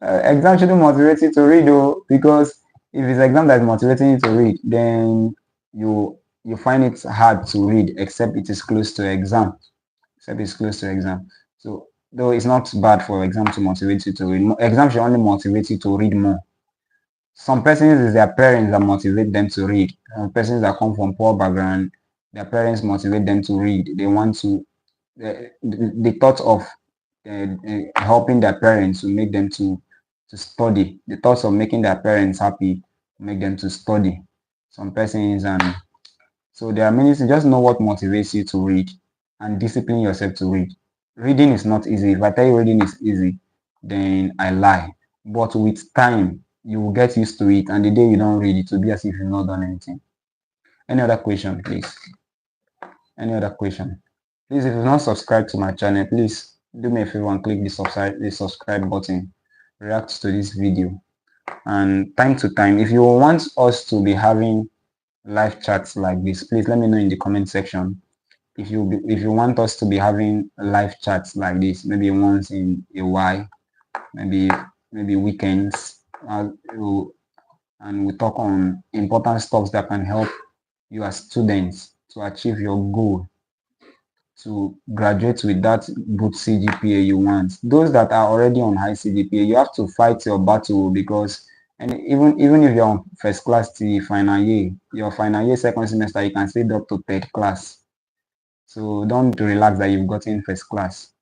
Exam shouldn't motivate you to read though, because if it's exam that's motivating you to read, then you find it hard to read except it is close to exam. So though it's not bad for exam to motivate you to read. Exam should only motivate you to read more. Some persons is their parents that motivate them to read. Some persons that come from poor background, their parents motivate them to read. They want to the thought of helping their parents to make them to study. The thoughts of making their parents happy make them to study. Some persons, and so there are many things. Just know what motivates you to read and discipline yourself to read. Reading is not easy. If I tell you reading is easy, then I lie. But with time, you will get used to it, and the day you don't read, it will be as if you've not done anything. Any other question, please? Any other question? Please, if you've not subscribed to my channel, please do me a favor and click the subscribe button. React to this video. And time to time, if you want us to be having live chats like this, please let me know in the comment section. If you want us to be having live chats like this, maybe once in a while, maybe weekends, and we talk on important stuff that can help you as students to achieve your goal, to graduate with that good CGPA you want. Those that are already on high CGPA, you have to fight your battle, because and even if you're on first class till final year, your final year second semester, you can still up to third class. So don't relax that you've gotten first class.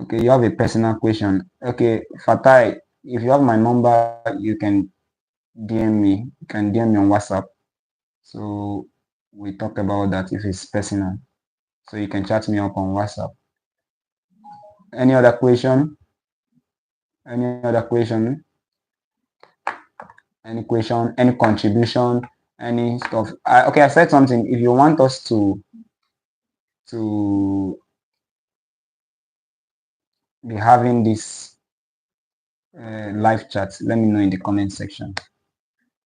Okay, you have a personal question. Okay, Fatai, if you have my number, you can DM me. You can DM me on WhatsApp. So we talk about that if it's personal. So you can chat me up on WhatsApp. Any other question? Any other question? Any question? Any contribution? Any stuff? Okay, I said something. If you want us to be having this live chat, let me know in the comment section.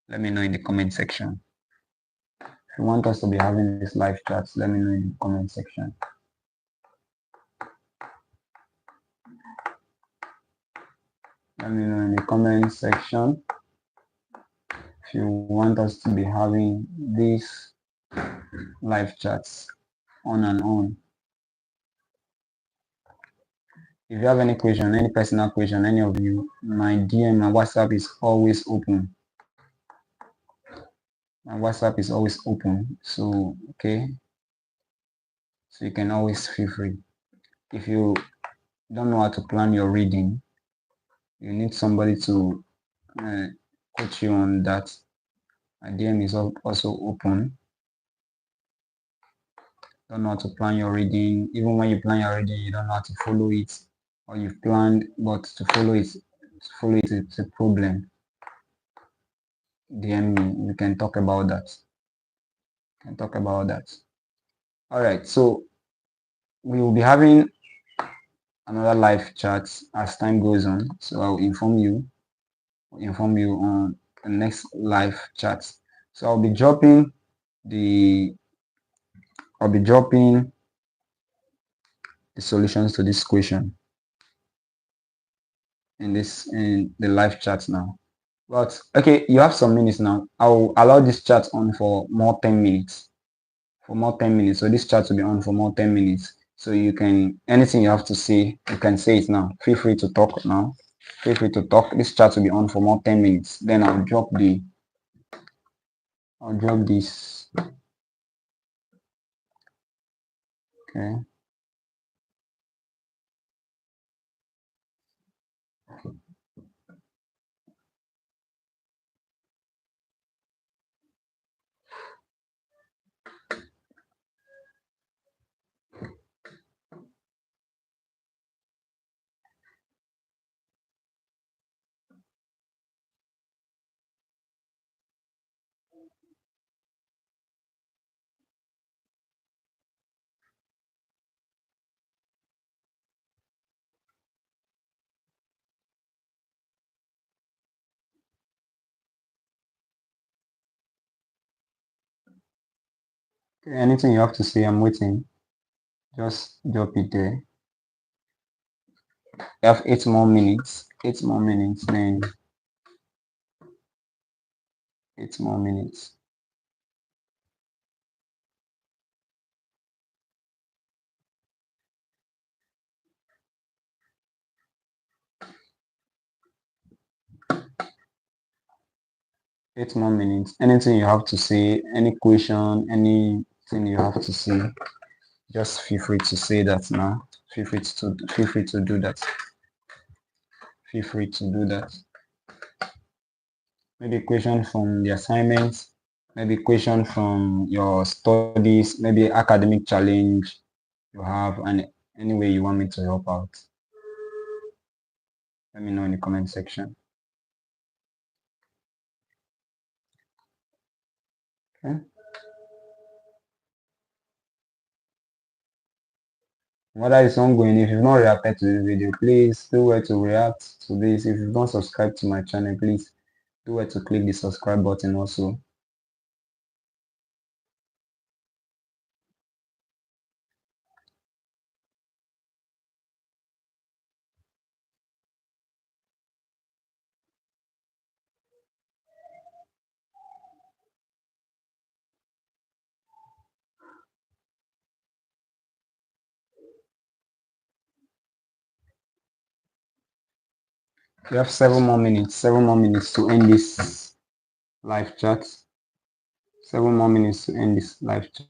Let me know in the comment section. If you want us to be having this live chat, let me know in the comment section. Let me know in the comment section if you want us to be having these live chats on and on. If you have any question, any personal question, any of you, my DM, my WhatsApp is always open. My WhatsApp is always open. So, okay. So you can always feel free. If you don't know how to plan your reading, you need somebody to coach you on that. My DM is also open. Don't know how to plan your reading. Even when you plan your reading, you don't know how to follow it, or you've planned, but to follow it it's a problem. DM me. We can talk about that. All right. So we will be having another live chat as time goes on. So I'll inform you on the next live chat. So I'll be dropping the solutions to this question in the live chat now. But okay, you have some minutes now. I'll allow this chat on for more 10 minutes. So this chat will be on for more 10 minutes. So you can, anything you have to say, you can say it now. Feel free to talk now. Feel free to talk. This chat will be on for more 10 minutes. Then I'll drop this. Okay. Okay, anything you have to say, I'm waiting. Just drop it there. You have 8 more minutes. 8 more minutes, then 8 more minutes. 8 more minutes. Anything you have to say, any question, anything you have to say, just feel free to say that now. Feel free to do that. Feel free to do that. Maybe question from the assignments, maybe question from your studies, maybe academic challenge you have, and any way you want me to help out. Let me know in the comment section. Okay. Whether it's ongoing, if you've not reacted to this video, please do well to react to this. If you've not subscribed to my channel, please do well to click the subscribe button also. You have 7 more minutes. 7 more minutes to end this live chat. 7 more minutes to end this live chat.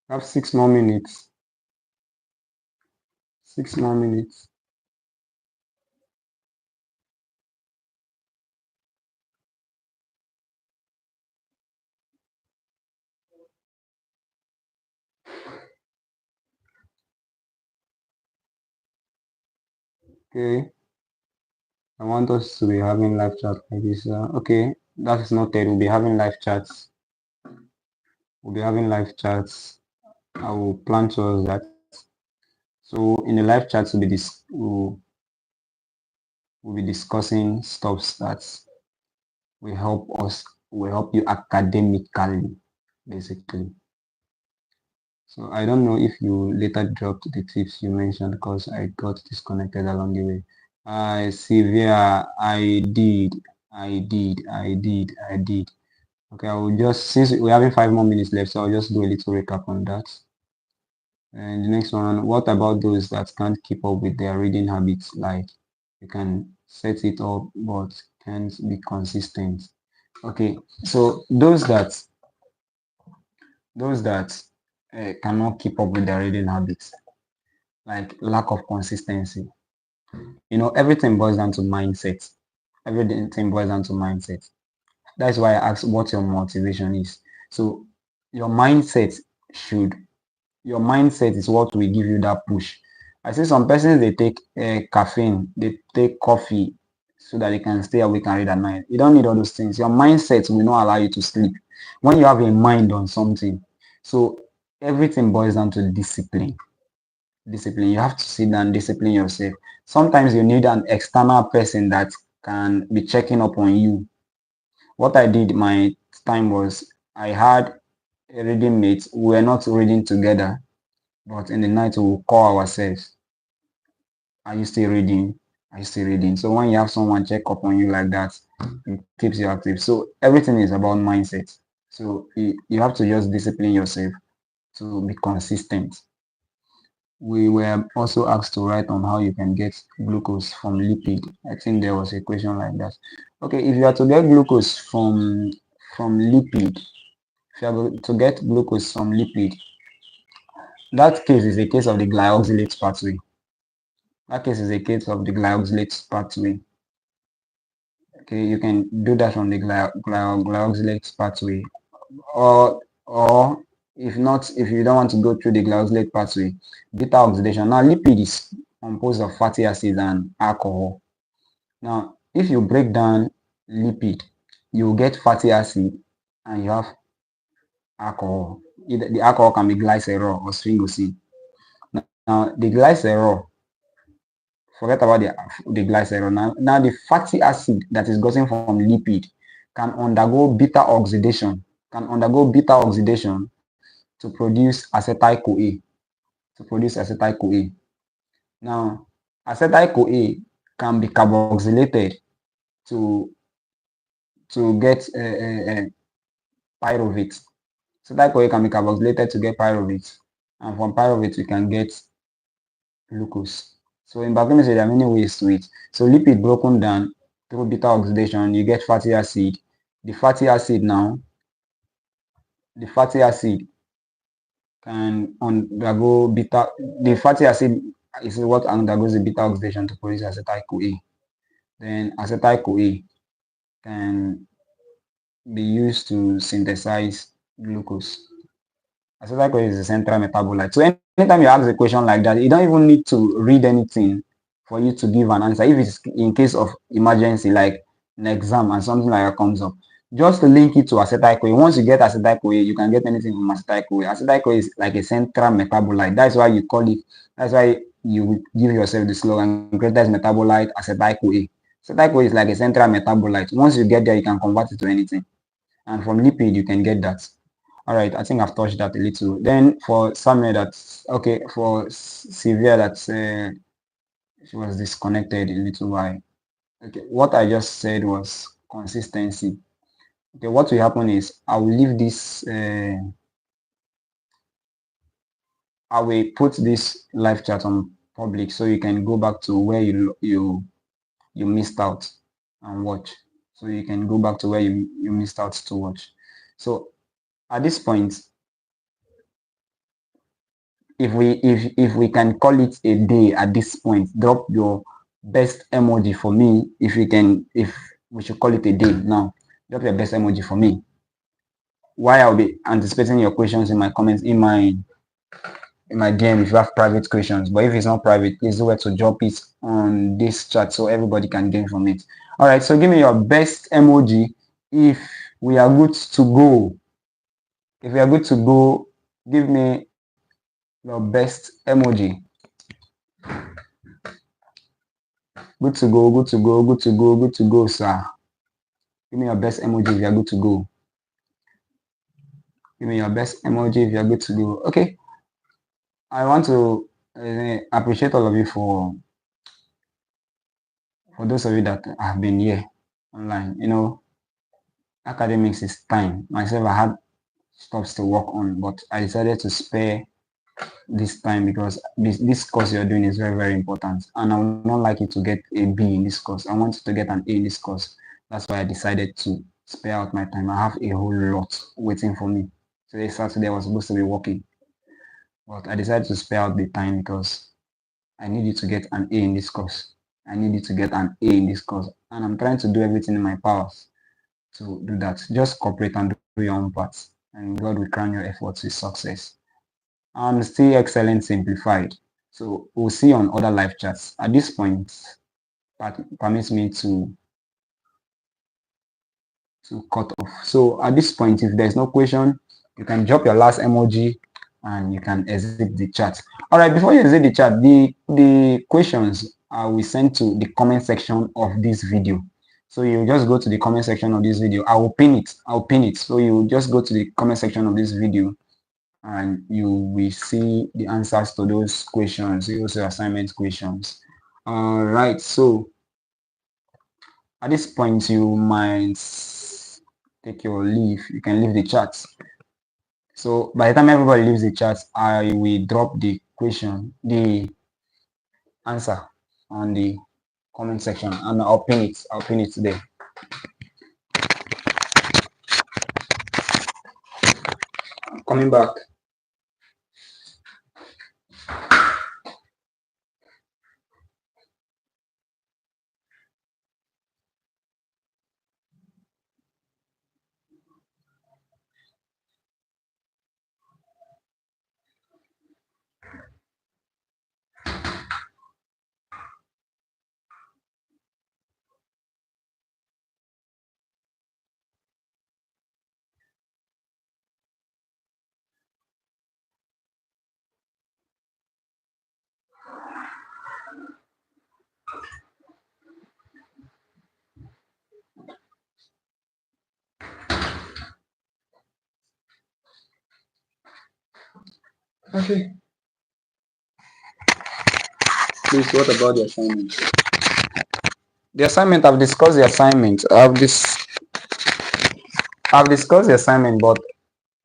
You have 6 more minutes. 6 more minutes. Okay. I want us to be having live chat like this. Okay, that is noted. We'll be having live chats. We'll be having live chats. I will plan towards that. So in the live chats, we'll be discussing stuff that will help you academically, basically. So I don't know if you later dropped the tips you mentioned because I got disconnected along the way. Sylvia, I did. Okay, I will just, since we're having 5 more minutes left, so I'll just do a little recap on that. And the next one, what about those that can't keep up with their reading habits? Like, you can set it up, but can't be consistent. Okay, so those that cannot keep up with their reading habits, like lack of consistency. Everything boils down to mindset. Everything boils down to mindset. That's why I asked what your motivation is. So your mindset should your mindset is what will give you that push. I see some persons they take caffeine, they take coffee so that they can stay awake and read at night. You don't need all those things. Your mindset will not allow you to sleep when you have a mind on something. So everything boils down to discipline. Discipline. You have to sit down, discipline yourself. Sometimes you need an external person that can be checking up on you. What I did my time was I had a reading mate. We were not reading together, but in the night we will call ourselves. Are you still reading? Are you still reading? So when you have someone check up on you like that, it keeps you active. So everything is about mindset. So you have to just discipline yourself to be consistent. We were also asked to write on how you can get glucose from lipid. I think there was a question like that. Okay, if you are to get glucose from lipid, if you are to get glucose from lipid, that case is a case of the glyoxylate pathway. That case is a case of the glyoxylate pathway. Okay, you can do that from the glyoxylate pathway, or if not, if you don't want to go through the glyoxylate pathway, beta oxidation. Now, lipid is composed of fatty acids and alcohol. Now, if you break down lipid, you get fatty acid and you have alcohol. The alcohol can be glycerol or sphingosine. Now, the glycerol, forget about the glycerol. Now the fatty acid that is gotten from lipid can undergo beta oxidation, to produce acetyl-CoA. Now, acetyl-CoA can be carboxylated to get pyruvate. Acetyl-CoA can be carboxylated to get pyruvate, and from pyruvate we can get glucose. So in biochemistry, there are many ways to it. So lipid broken down through beta oxidation, you get fatty acid. The fatty acid can undergo beta. The fatty acid is what undergoes the beta oxidation to produce acetyl-CoA. Then acetyl-CoA can be used to synthesize glucose. Acetyl-CoA is a central metabolite. So anytime you ask a question like that, you don't even need to read anything for you to give an answer. If it's in case of emergency, like an exam and something like that comes up, just to link it to acetyl-CoA. Once you get acetyl-CoA, you can get anything from acetyl-CoA. Acetyl-CoA is like a central metabolite. That's why you call it, that's why you give yourself the slogan, greatest metabolite, acetyl-CoA. Acetyl-CoA is like a central metabolite. Once you get there, you can convert it to anything. And from lipid, you can get that. All right, I think I've touched that a little. Then for Samuel, that's okay. For Sylvia, that's she was disconnected a little while. Okay, what I just said was consistency. Okay, what will happen is I will leave this. I will put this live chat on public so you can go back to where you missed out and watch. So you can go back to where you missed out to watch. So at this point, if we can call it a day at this point, drop your best emoji for me. If we should call it a day now, drop your best emoji for me. Why I'll be anticipating your questions in my comments in my DM if you have private questions. But if it's not private, please do it to drop it on this chat so everybody can gain from it. All right, so give me your best emoji if we are good to go. If we are good to go, give me your best emoji. Good to go, good to go, good to go, good to go, sir. Give me your best emoji if you're good to go. Give me your best emoji if you're good to go. Okay. I want to appreciate all of you for those of you that have been here online. You know, academics is time. Myself, I had stuff to work on, but I decided to spare this time because this course you're doing is very, very important. And I would not like you to get a B in this course. I want you to get an A in this course. That's why I decided to spare out my time. I have a whole lot waiting for me. Today, Saturday, I was supposed to be working, but I decided to spare out the time because I need you to get an A in this course. I need you to get an A in this course. And I'm trying to do everything in my powers to do that. Just cooperate and do your own part. And God will crown your efforts with success. I'm still excellent simplified. So we'll see on other live chats. At this point, that permits me to cut off. So at this point, if there's no question, you can drop your last emoji and you can exit the chat. All right, before you exit the chat, the questions will send to the comment section of this video. So you just go to the comment section of this video. I will pin it. I'll pin it. So you just go to the comment section of this video and you will see the answers to those questions. You also assignment questions. All right. So at this point, you might take your leave. You can leave the chat. So by the time everybody leaves the chat, I will drop the question, the answer on the comment section, and I'll pin it. I'll pin it today. I'm coming back. Okay. Please, what about the assignment? The assignment, I've discussed the assignment. I've discussed the assignment, but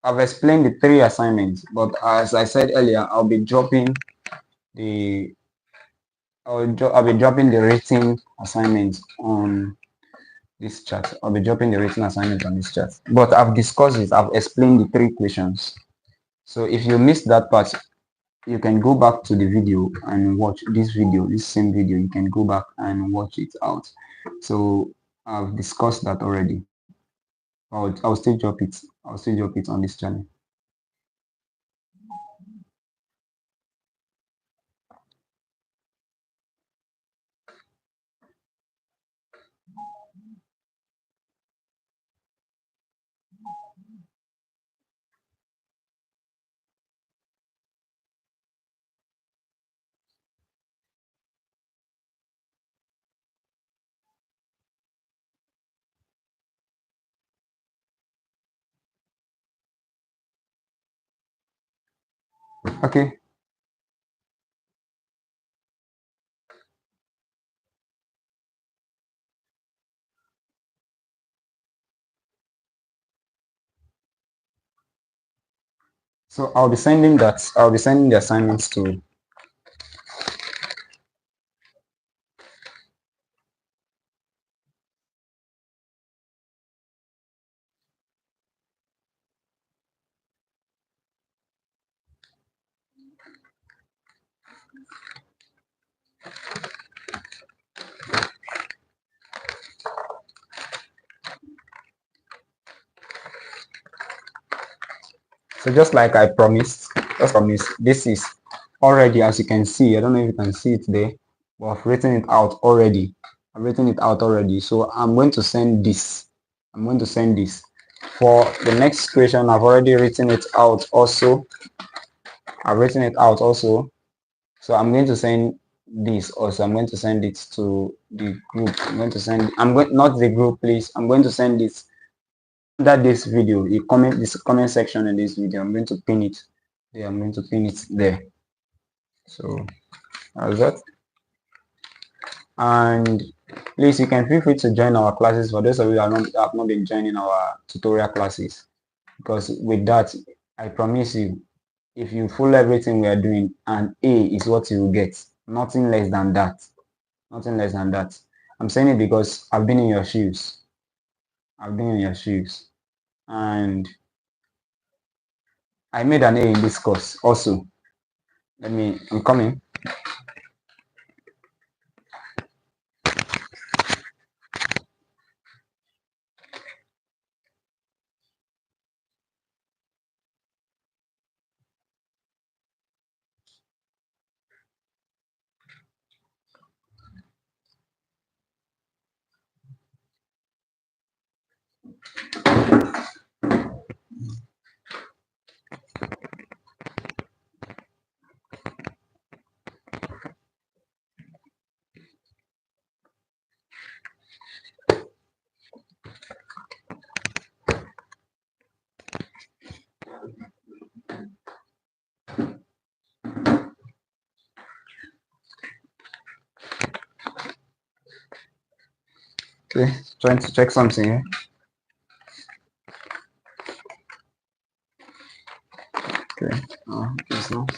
I've explained the 3 assignments. But as I said earlier, I'll be dropping the I'll be dropping the written assignments on this chat. I'll be dropping the written assignment on this chat. But I've discussed it. I've explained the 3 questions. So if you missed that part, you can go back to the video and watch this video, this same video. You can go back and watch it out. So I've discussed that already. I'll still drop it. I'll still drop it on this channel. Okay. So I'll be sending that. I'll be sending the assignments to. So just like I promised, this is already, as you can see, I don't know if you can see it there, but I've written it out already. I've written it out already. So I'm going to send this. I'm going to send this. For the next question, I've already written it out also. I've written it out also. So I'm going to send this also. I'm going to send it to the group. I'm going, not the group, please. I'm going to send this under this video, you comment this comment section in this video. I'm going to pin it there. I'm going to pin it there. So that's that. And please, you can feel free to join our classes for those of you who have not been joining our tutorial classes, because with that, I promise you, if you follow everything we are doing, an A is what you will get, nothing less than that. Nothing less than that. I'm saying it because I've been in your shoes. I've been in your shoes, and I made an A in this course also. I'm coming. Okay, trying to check something here. Okay, it's not.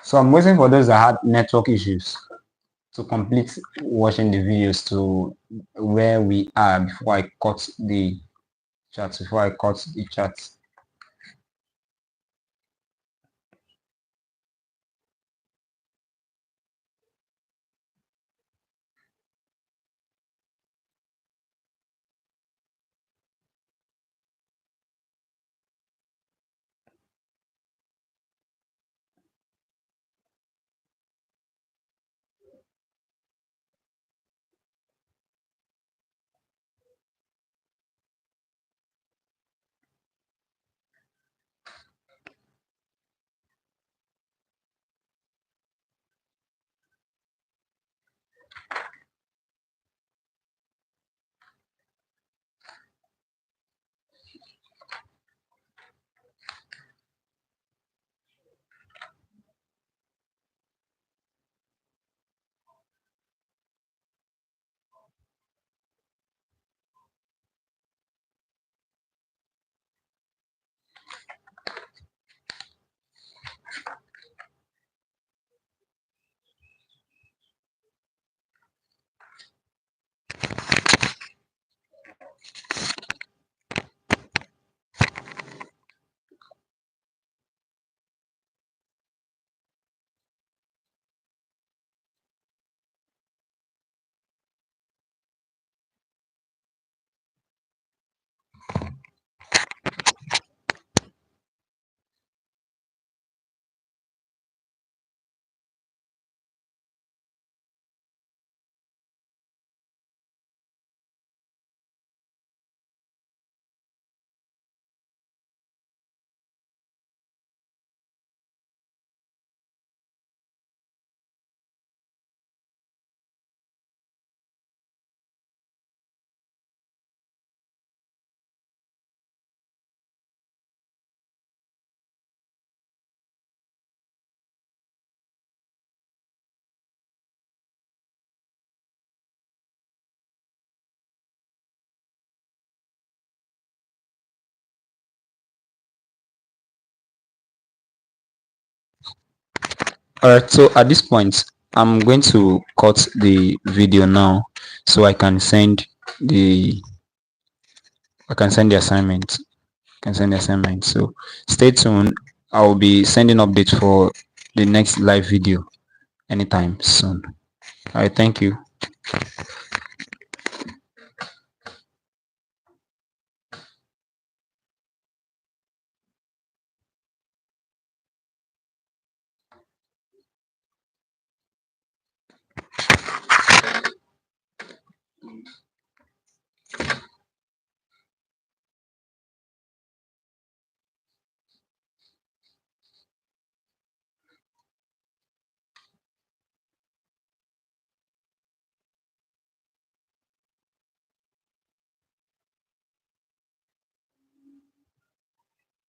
So I'm waiting for those that had network issues to complete watching the videos to where we are before I cut the chat. Before I cut the chat. All right, so at this point, I'm going to cut the video now so the I can send the assignment. Can send the assignment. So stay tuned. I'll be sending updates for the next live video anytime soon. All right, thank you.